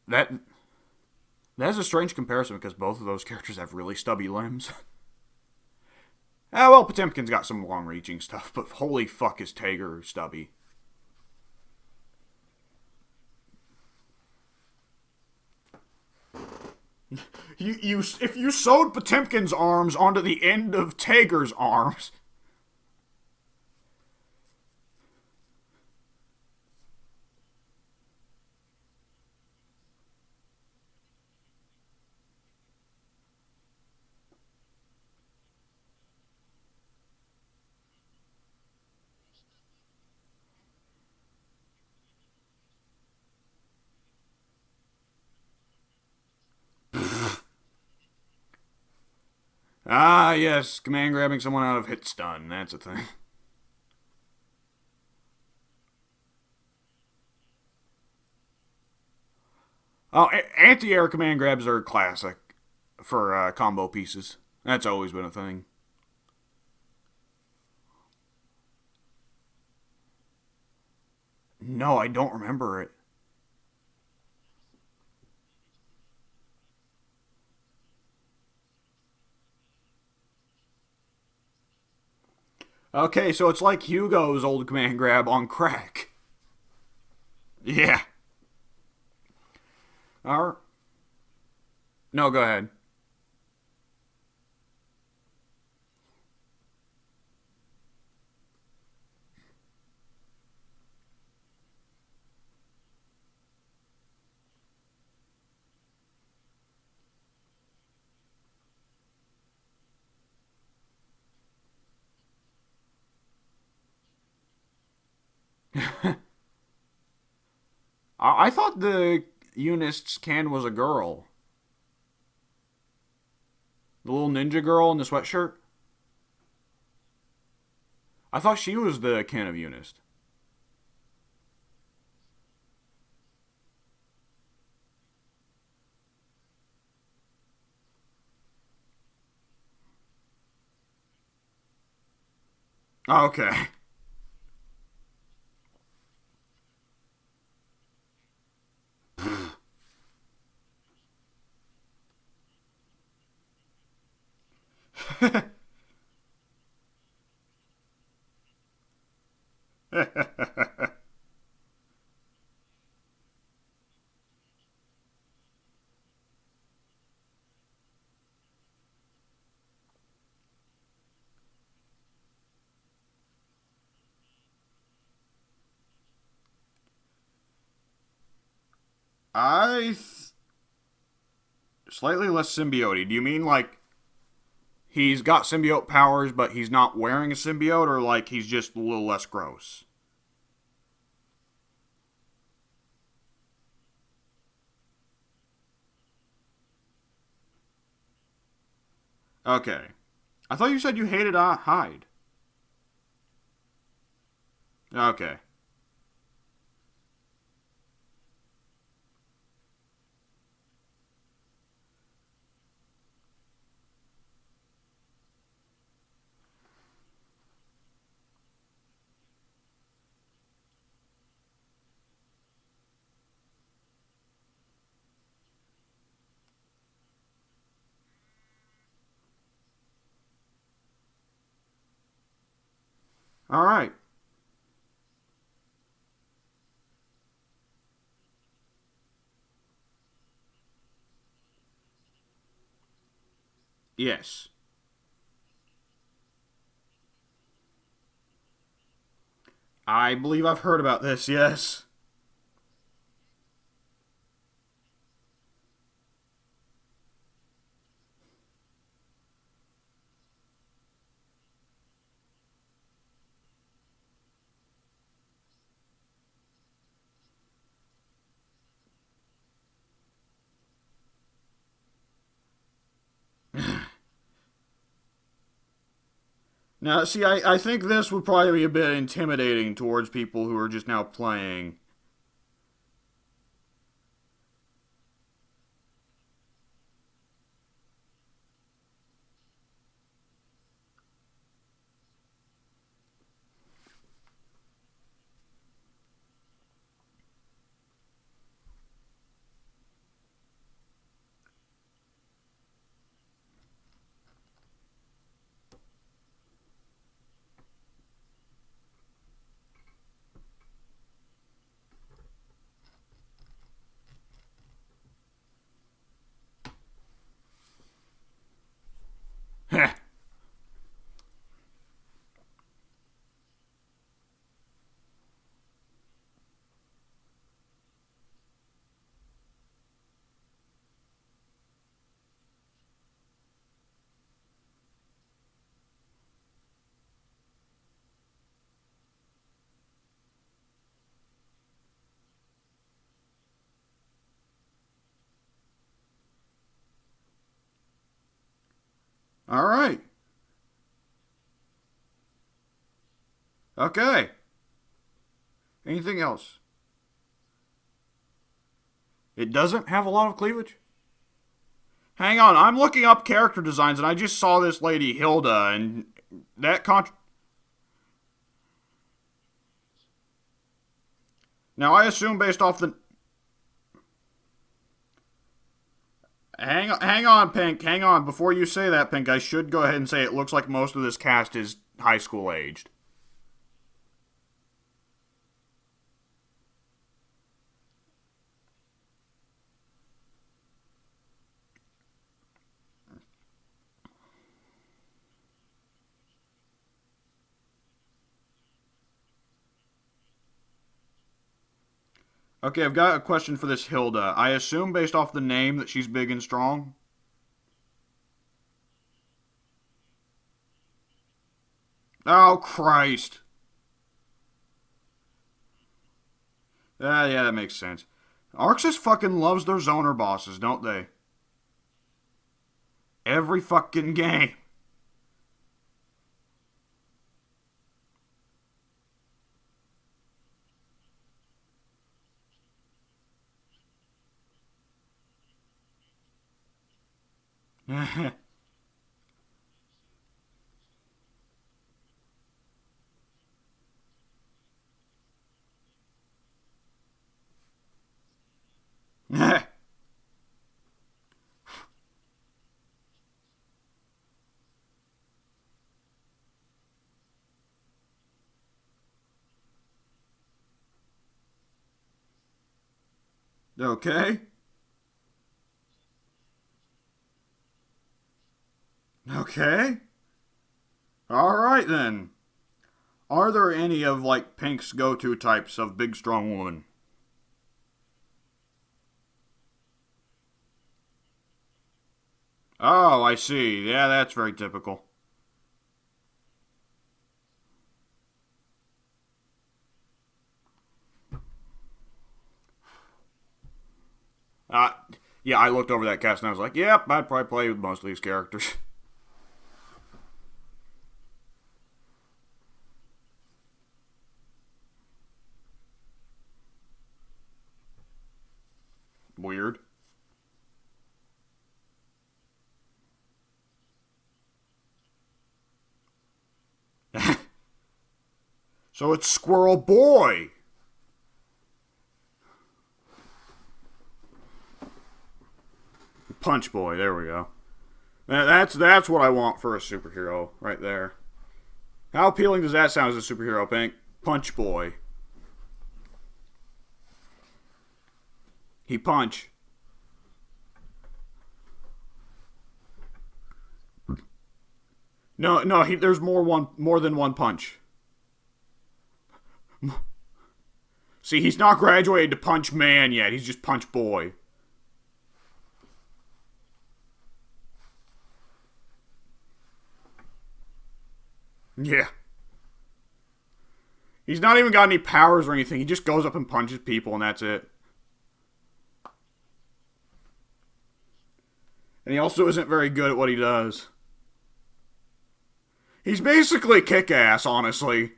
S1: That that's a strange comparison because both of those characters have really stubby limbs. Ah, well, Potemkin's got some long-reaching stuff, but holy fuck is Tager stubby. If you sewed Potemkin's arms onto the end of Tager's arms, ah, yes, command grabbing someone out of hit stun. That's a thing. Oh, anti-air command grabs are classic for combo pieces. That's always been a thing. No, I don't remember it. Okay, so it's like Hugo's old command grab on crack. Yeah. Our No, go ahead. I thought the Eunice's Can was a girl. The little ninja girl in the sweatshirt. I thought she was the Can of Eunice. Okay. I slightly less symbiote. Do you mean like he's got symbiote powers, but he's not wearing a symbiote, or like he's just a little less gross? Okay. I thought you said you hated Hyde. Okay. All right. Yes. I believe I've heard about this, yes. Now, see, I think this would probably be a bit intimidating towards people who are just now playing. Heh. All right. Okay. Anything else? It doesn't have a lot of cleavage? Hang on, I'm looking up character designs and I just saw this lady Hilda and that Now I assume based off the hang on, Pink. Hang on. Before you say that, Pink, I should go ahead and say it looks like most of this cast is high school aged. Okay, I've got a question for this Hilda. I assume based off the name that she's big and strong. Oh Christ! Yeah, that makes sense. Arx just fucking loves their zoner bosses, don't they? Every fucking game. Okay. Okay. Alright then. Are there any of, like, Pink's go-to types of big strong woman? Oh, I see. Yeah, that's very typical. Uh, yeah, I looked over that cast and I was like, yep, I'd probably play with most of these characters. Weird. So it's Squirrel Boy. Punch Boy, there we go. That's what I want for a superhero, right there. How appealing does that sound as a superhero, Pink? Punch Boy. He punch. No, there's more than one punch. See, he's not graduated to Punch Man yet. He's just Punch Boy. Yeah. He's not even got any powers or anything. He just goes up and punches people, and that's it. And he also isn't very good at what he does. He's basically kick-ass, honestly.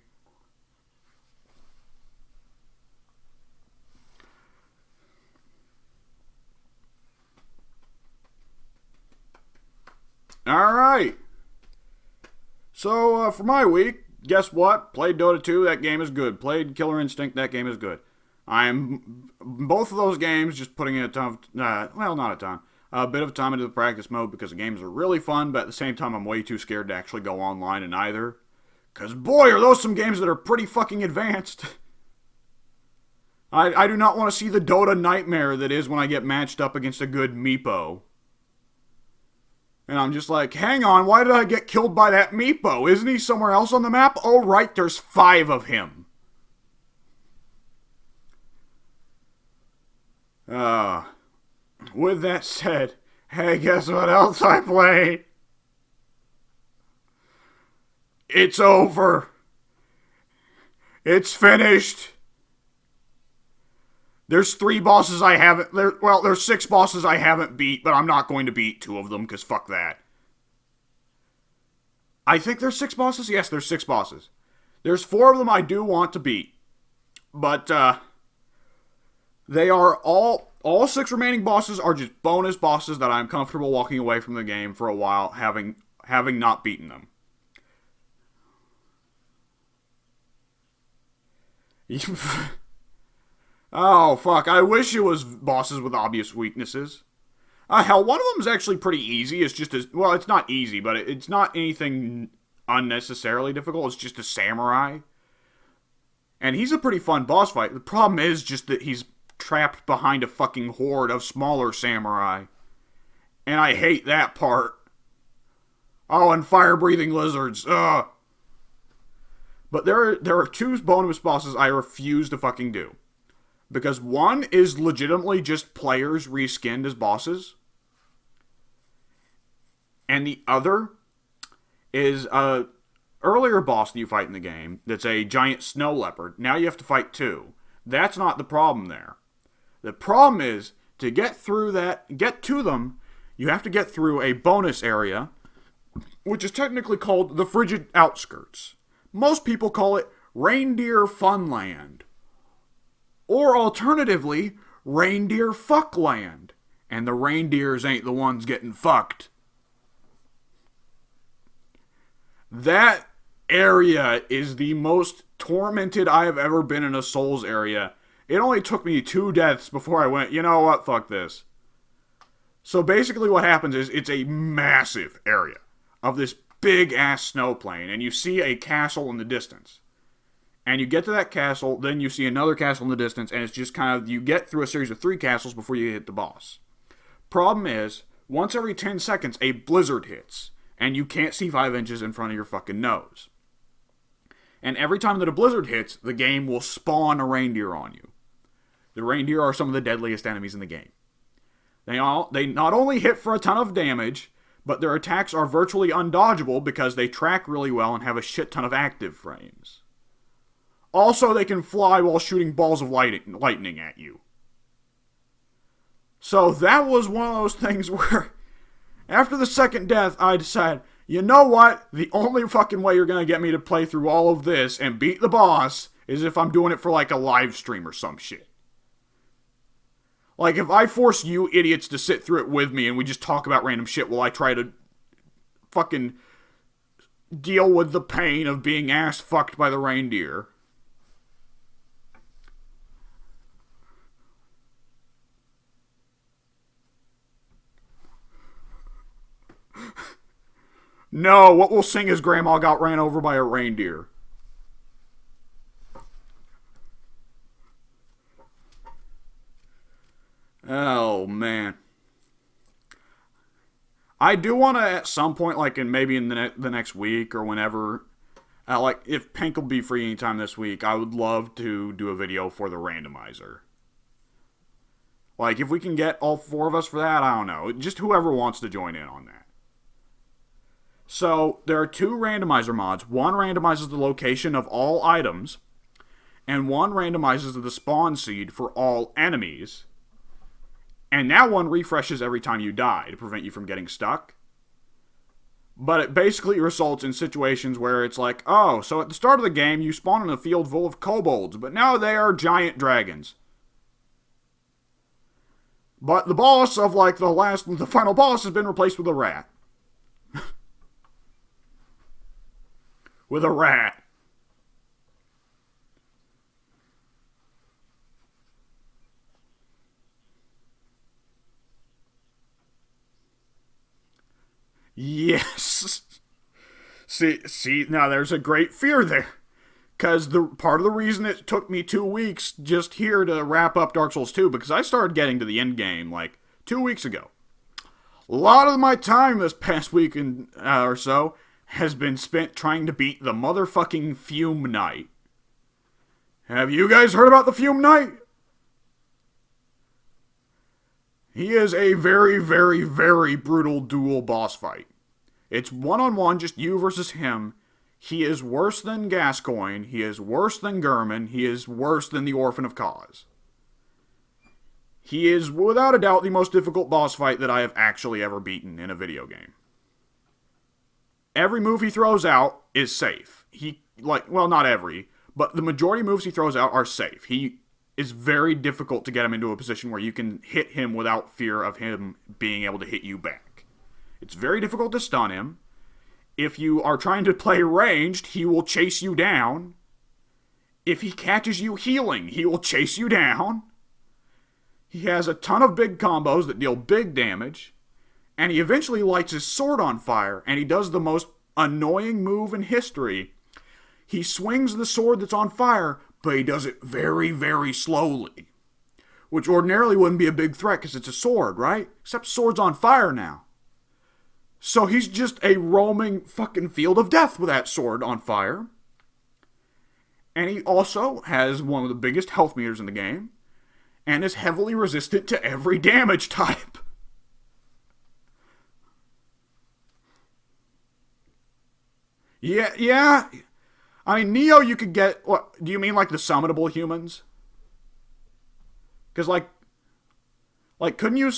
S1: Alright. So, for my week, guess what? Played Dota 2, that game is good. Played Killer Instinct, that game is good. I'm both of those games just putting in a ton of, well, not a ton, a bit of time into the practice mode because the games are really fun, but at the same time, I'm way too scared to actually go online in either. Because, boy, are those some games that are pretty fucking advanced. I do not want to see the Dota nightmare that is when I get matched up against a good Meepo. And I'm just like, hang on, why did I get killed by that Meepo? Isn't he somewhere else on the map? Oh, right, there's 5 of him. With that said, hey, guess what else I played? It's over. It's finished. There's 3 bosses I haven't. There's 6 bosses I haven't beat, but I'm not going to beat 2 of them because fuck that. I think there's 6 bosses. Yes, there's 6 bosses. There's 4 of them I do want to beat, but they are all 6 remaining bosses are just bonus bosses that I'm comfortable walking away from the game for a while, having not beaten them. Oh, fuck. I wish it was bosses with obvious weaknesses. Hell, one of them is actually pretty easy. It's just well, it's not easy, but it's not anything unnecessarily difficult. It's just a samurai. And he's a pretty fun boss fight. The problem is just that he's trapped behind a fucking horde of smaller samurai. And I hate that part. Oh, and fire-breathing lizards. Ugh. But there are 2 bonus bosses I refuse to fucking do. Because one is legitimately just players reskinned as bosses. And the other is a earlier boss that you fight in the game that's a giant snow leopard. Now you have to fight 2. That's not the problem there. The problem is, to get to them, you have to get through a bonus area, which is technically called the Frigid Outskirts. Most people call it Reindeer Funland. Or alternatively, Reindeer Fuckland. And the reindeers ain't the ones getting fucked. That area is the most tormented I have ever been in a Souls area. It only took me 2 deaths before I went, you know what, fuck this. So basically what happens is, it's a massive area of this big-ass snow plain, and you see a castle in the distance. And you get to that castle, then you see another castle in the distance, and it's just kind of, you get through a series of 3 castles before you hit the boss. Problem is, once every 10 seconds, a blizzard hits, and you can't see 5 inches in front of your fucking nose. And every time that a blizzard hits, the game will spawn a reindeer on you. The reindeer are some of the deadliest enemies in the game. They not only hit for a ton of damage, but their attacks are virtually undodgeable because they track really well and have a shit ton of active frames. Also, they can fly while shooting balls of lightning at you. So that was one of those things where, after the second death, I decided, you know what? The only fucking way you're going to get me to play through all of this and beat the boss is if I'm doing it for like a live stream or some shit. Like, if I force you idiots to sit through it with me and we just talk about random shit while I try to fucking deal with the pain of being ass fucked by the reindeer. No, what we'll sing is Grandma got ran over by a reindeer. Oh, man. I do want to, at some point, like maybe in the next week or whenever, like if Pink will be free anytime this week, I would love to do a video for the randomizer. Like, if we can get all 4 of us for that, I don't know. Just whoever wants to join in on that. So, there are 2 randomizer mods. One randomizes the location of all items, and one randomizes the spawn seed for all enemies. And that one refreshes every time you die to prevent you from getting stuck. But it basically results in situations where it's like, oh, so at the start of the game you spawn in a field full of kobolds, but now they are giant dragons. But the boss of like the final boss has been replaced with a rat. With a rat. Yes. See, now there's a great fear there. Because part of the reason it took me 2 weeks just here to wrap up Dark Souls 2, because I started getting to the end game like 2 weeks ago. A lot of my time this past week or so has been spent trying to beat the motherfucking Fume Knight. Have you guys heard about the Fume Knight? He is a very, very, very brutal dual boss fight. It's one-on-one, just you versus him. He is worse than Gascoigne. He is worse than Gurman. He is worse than the Orphan of Cause. He is, without a doubt, the most difficult boss fight that I have actually ever beaten in a video game. Every move he throws out is safe. Not every, but the majority of moves he throws out are safe. He is very difficult to get him into a position where you can hit him without fear of him being able to hit you back. It's very difficult to stun him. If you are trying to play ranged, he will chase you down. If he catches you healing, he will chase you down. He has a ton of big combos that deal big damage. And he eventually lights his sword on fire, and he does the most annoying move in history. He swings the sword that's on fire, but he does it very, very slowly. Which ordinarily wouldn't be a big threat because it's a sword, right? Except sword's on fire now. So he's just a roaming fucking field of death with that sword on fire. And he also has one of the biggest health meters in the game, and is heavily resistant to every damage type. Yeah. I mean, Neo you could get... What, do you mean like the summonable humans? Because, couldn't you...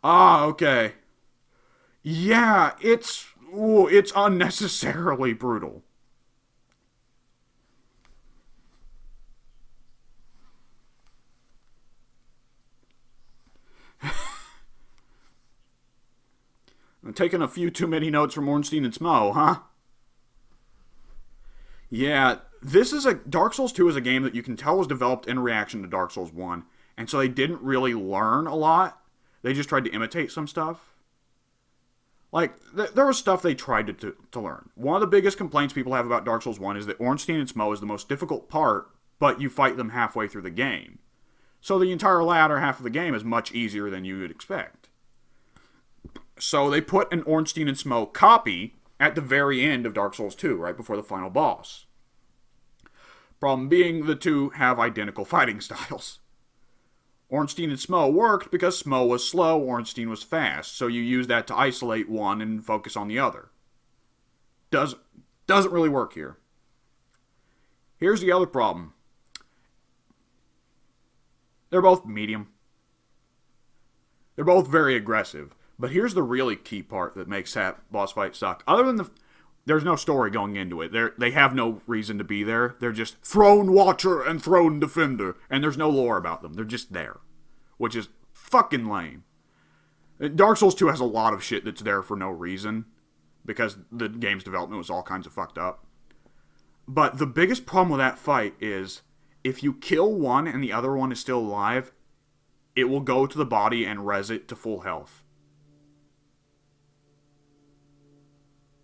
S1: Ah, okay. Yeah, it's unnecessarily brutal. I'm taking a few too many notes from Ornstein and Smo, huh? Yeah, Dark Souls 2 is a game that you can tell was developed in reaction to Dark Souls 1, and so they didn't really learn a lot. They just tried to imitate some stuff. There was stuff they tried to learn. One of the biggest complaints people have about Dark Souls 1 is that Ornstein and Smo is the most difficult part, but you fight them halfway through the game. So the entire latter half of the game is much easier than you would expect. So they put an Ornstein and Smo copy at the very end of Dark Souls 2, right before the final boss. Problem being, the two have identical fighting styles. Ornstein and Smo worked because Smo was slow, Ornstein was fast, so you use that to isolate one and focus on the other. Doesn't really work here. Here's the other problem. They're both medium. They're both very aggressive. But here's the really key part that makes that boss fight suck. Other than there's no story going into it. They have no reason to be there. They're just Throne Watcher and Throne Defender. And there's no lore about them. They're just there. Which is fucking lame. Dark Souls 2 has a lot of shit that's there for no reason. Because the game's development was all kinds of fucked up. But the biggest problem with that fight is, if you kill one and the other one is still alive, it will go to the body and res it to full health.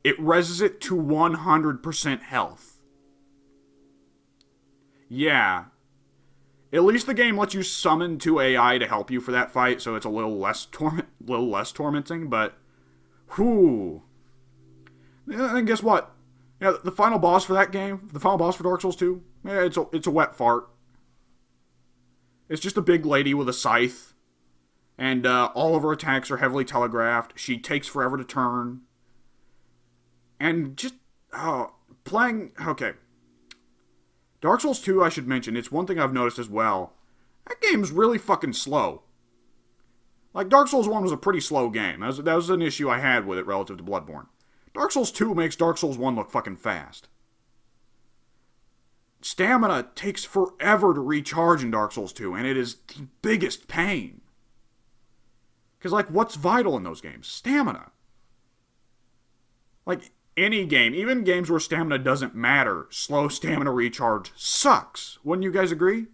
S1: It reses it to 100% health. Yeah. At least the game lets you summon 2 AI to help you for that fight, so it's a little less tormenting, but... Whew. And guess what? Yeah, the final boss for that game, the final boss for Dark Souls 2, yeah, it's a wet fart. It's just a big lady with a scythe, and all of her attacks are heavily telegraphed. She takes forever to turn. And just, playing, okay. Dark Souls 2, I should mention, it's one thing I've noticed as well. That game's really fucking slow. Like, Dark Souls 1 was a pretty slow game. That was an issue I had with it relative to Bloodborne. Dark Souls 2 makes Dark Souls 1 look fucking fast. Stamina takes forever to recharge in Dark Souls 2, and it is the biggest pain. Because, what's vital in those games? Stamina. Any game, even games where stamina doesn't matter, slow stamina recharge sucks. Wouldn't you guys agree?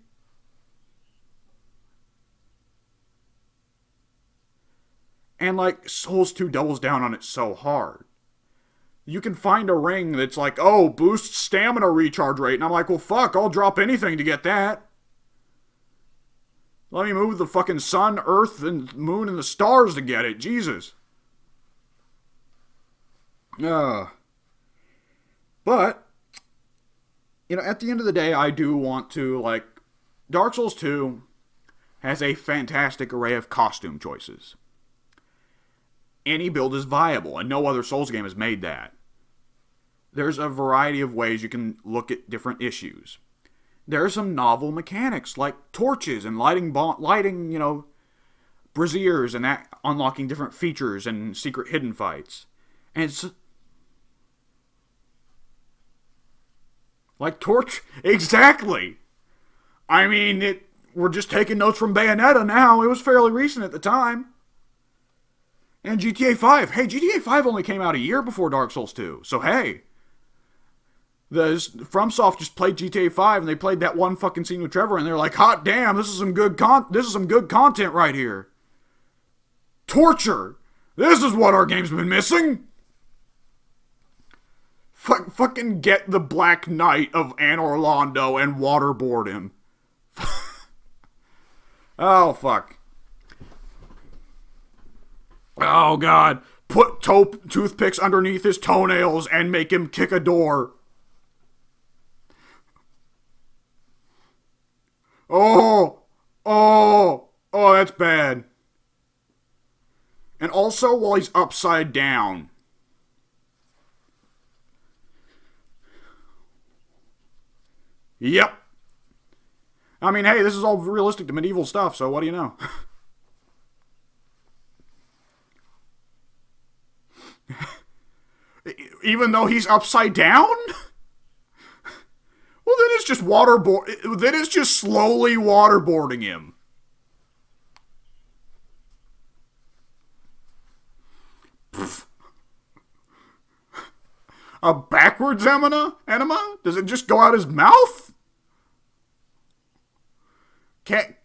S1: And, Souls 2 doubles down on it so hard. You can find a ring that's boost stamina recharge rate. And I'm like, well, fuck, I'll drop anything to get that. Let me move the fucking sun, earth, and moon, and the stars to get it. Jesus. But, at the end of the day, I do want to, Dark Souls 2 has a fantastic array of costume choices. Any build is viable, and no other Souls game has made that. There's a variety of ways you can look at different issues. There are some novel mechanics, like torches and lighting, braziers, and that unlocking different features and secret hidden fights. And it's... Exactly! I mean, we're just taking notes from Bayonetta now. It was fairly recent at the time. And GTA 5. Hey, GTA 5 only came out a year before Dark Souls 2. So, hey. FromSoft just played GTA 5, and they played that one fucking scene with Trevor, and they're like, hot damn, this is some good content right here. Torture! This is what our game's been missing! Fucking get the Black Knight of Anne Orlando and waterboard him. Oh, fuck. Oh, God. Put toothpicks underneath his toenails and make him kick a door. Oh, that's bad. And also while he's upside down. Yep. I mean, hey, this is all realistic to medieval stuff, so what do you know? Even though he's upside down? Well, then it's just then it's just slowly waterboarding him. Pfft. A backwards enema? Does it just go out his mouth? Can't.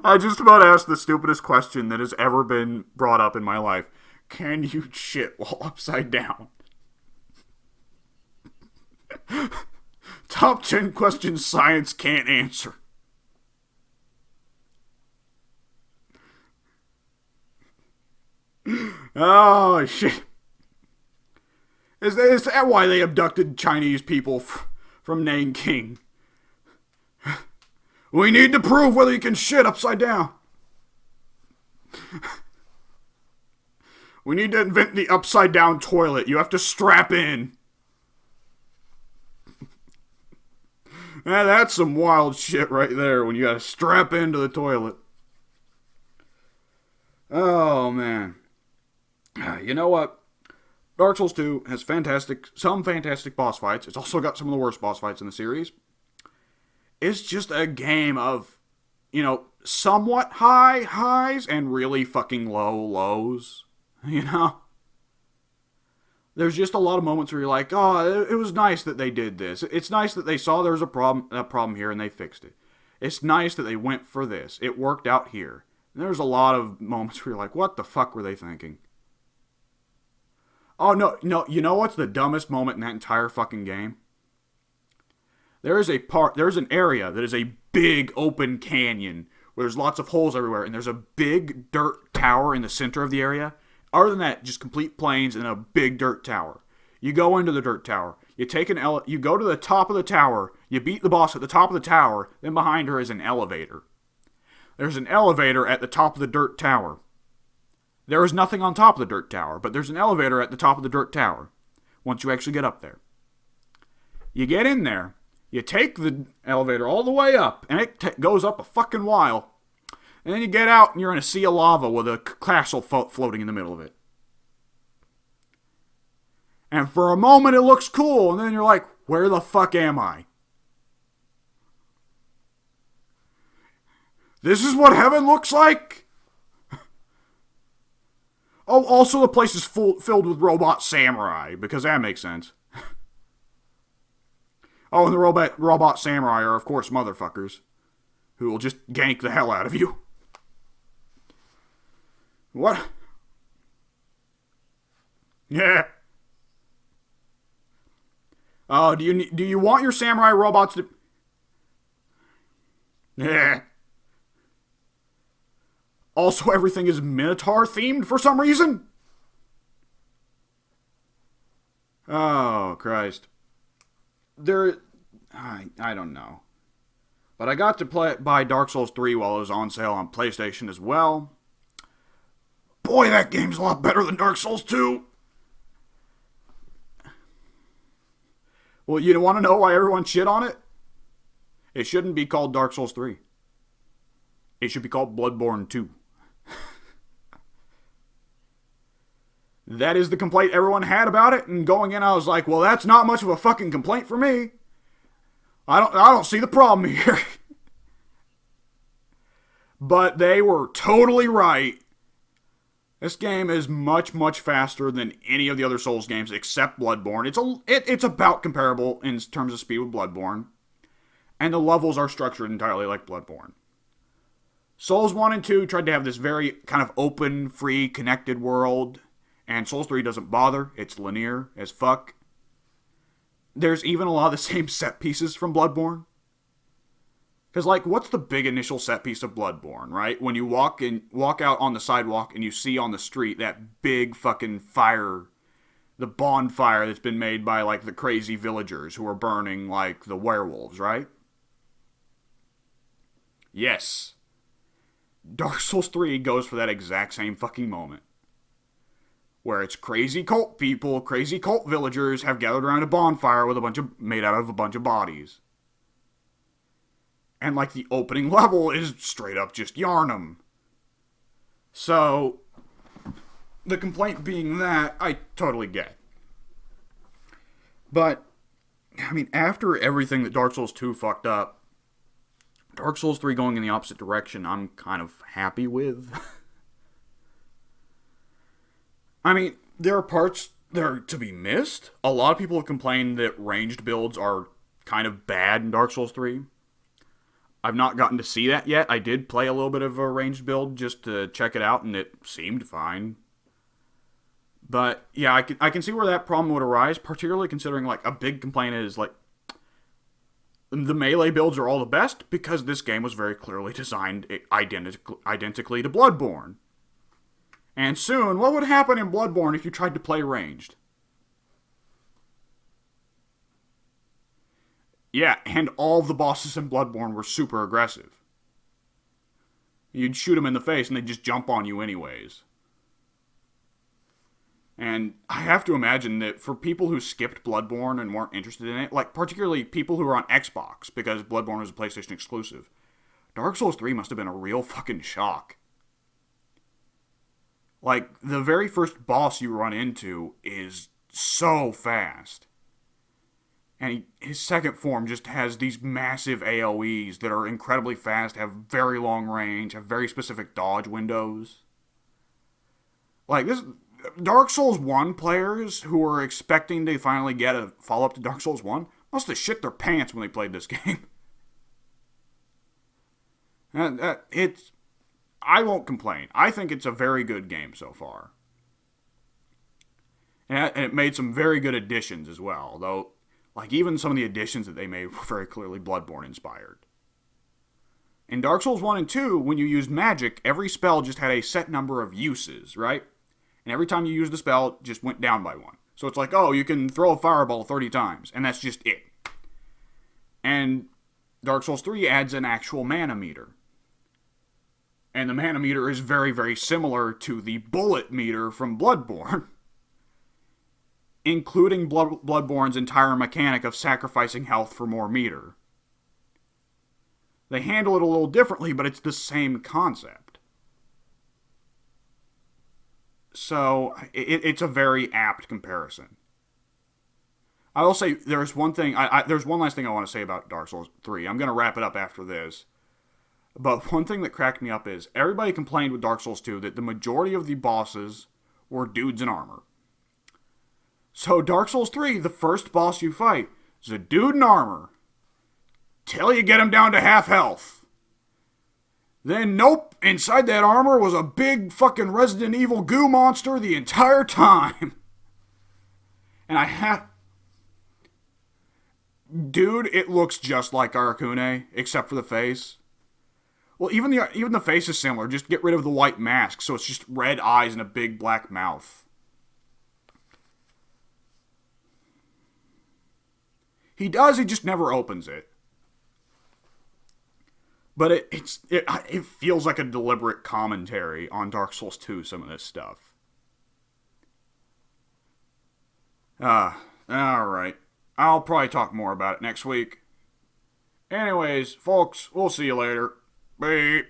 S1: I just about asked the stupidest question that has ever been brought up in my life. Can you shit while upside down? Top 10 questions science can't answer. Oh, shit. Is that why they abducted Chinese people from Nanking? We need to prove whether you can shit upside down. We need to invent the upside down toilet. You have to strap in. That's some wild shit right there when you gotta strap into the toilet. Oh, man. You know what? Dark Souls 2 has some fantastic boss fights. It's also got some of the worst boss fights in the series. It's just a game of, somewhat high highs and really fucking low lows. There's just a lot of moments where you're like, oh, it was nice that they did this. It's nice that they saw there was a problem here and they fixed it. It's nice that they went for this. It worked out here. And there's a lot of moments where you're like, what the fuck were they thinking? Oh, no, you know what's the dumbest moment in that entire fucking game? There's an area that is a big open canyon where there's lots of holes everywhere, and there's a big dirt tower in the center of the area. Other than that, just complete plains and a big dirt tower. You go into the dirt tower. You go to the top of the tower. You beat the boss at the top of the tower. Then behind her is an elevator. There's an elevator at the top of the dirt tower. There is nothing on top of the dirt tower, but there's an elevator at the top of the dirt tower. Once you actually get up there, you get in there. You take the elevator all the way up, and it goes up a fucking while. And then you get out, and you're in a sea of lava with a castle floating in the middle of it. And for a moment, it looks cool, and then you're like, where the fuck am I? This is what heaven looks like? Oh, also the place is filled with robot samurai, because that makes sense. Oh, and the robot samurai are, of course, motherfuckers, who will just gank the hell out of you. What? Yeah. Oh, do you want your samurai robots to... Yeah. Also, everything is Minotaur themed for some reason. Oh, Christ. I don't know. But I got to buy Dark Souls 3 while it was on sale on PlayStation as well. Boy, that game's a lot better than Dark Souls 2. Well, you want to know why everyone shit on it? It shouldn't be called Dark Souls 3. It should be called Bloodborne 2. That is the complaint everyone had about it, and going in I was like, well, that's not much of a fucking complaint for me. I don't see the problem here. But they were totally right. This game is much, much faster than any of the other Souls games except Bloodborne. It's about comparable in terms of speed with Bloodborne. And the levels are structured entirely like Bloodborne. Souls 1 and 2 tried to have this very kind of open, free, connected world. And Souls 3 doesn't bother. It's linear as fuck. There's even a lot of the same set pieces from Bloodborne. Because, what's the big initial set piece of Bloodborne, right? When you walk out on the sidewalk and you see on the street that big fucking fire, the bonfire that's been made by, the crazy villagers who are burning, the werewolves, right? Yes. Dark Souls 3 goes for that exact same fucking moment. Where it's crazy cult people, crazy cult villagers have gathered around a bonfire made out of a bunch of bodies. And, like, the opening level is straight up just Yarnum. So, the complaint being that, I totally get. But, I mean, after everything that Dark Souls 2 fucked up, Dark Souls 3 going in the opposite direction, I'm kind of happy with. I mean, there are parts that are to be missed. A lot of people have complained that ranged builds are kind of bad in Dark Souls 3. I've not gotten to see that yet. I did play a little bit of a ranged build just to check it out, and it seemed fine. But, yeah, I can see where that problem would arise, particularly considering, like, a big complaint is, like, the melee builds are all the best because this game was very clearly designed identically to Bloodborne. And soon, what would happen in Bloodborne if you tried to play ranged? Yeah, and all of the bosses in Bloodborne were super aggressive. You'd shoot them in the face and they'd just jump on you anyways. And I have to imagine that for people who skipped Bloodborne and weren't interested in it, like particularly people who were on Xbox because Bloodborne was a PlayStation exclusive, Dark Souls 3 must have been a real fucking shock. Like, the very first boss you run into is so fast. And his second form just has these massive AoEs that are incredibly fast, have very long range, have very specific dodge windows. Like, this Dark Souls 1 players who were expecting to finally get a follow-up to Dark Souls 1 must have shit their pants when they played this game. I won't complain. I think it's a very good game so far. And it made some very good additions as well, though, like, even some of the additions that they made were very clearly Bloodborne inspired. In Dark Souls 1 and 2, when you used magic, every spell just had a set number of uses, right? And every time you used the spell, it just went down by one. So it's like, oh, you can throw a fireball 30 times, and that's just it. And Dark Souls 3 adds an actual mana meter. And the mana meter is very, very similar to the bullet meter from Bloodborne. Including Bloodborne's entire mechanic of sacrificing health for more meter. They handle it a little differently, but it's the same concept. So, it's a very apt comparison. I will say, there's one last thing I want to say about Dark Souls 3. I'm going to wrap it up after this. But one thing that cracked me up is, everybody complained with Dark Souls 2 that the majority of the bosses were dudes in armor. So Dark Souls 3, the first boss you fight, is a dude in armor. Till you get him down to half health. Then, nope, inside that armor was a big fucking Resident Evil goo monster the entire time. And dude, it looks just like Arakune, except for the face. Well, even the face is similar. Just get rid of the white mask, so it's just red eyes and a big black mouth. He just never opens it. But it feels like a deliberate commentary on Dark Souls 2, some of this stuff. Alright. I'll probably talk more about it next week. Anyways, folks, we'll see you later. Bye.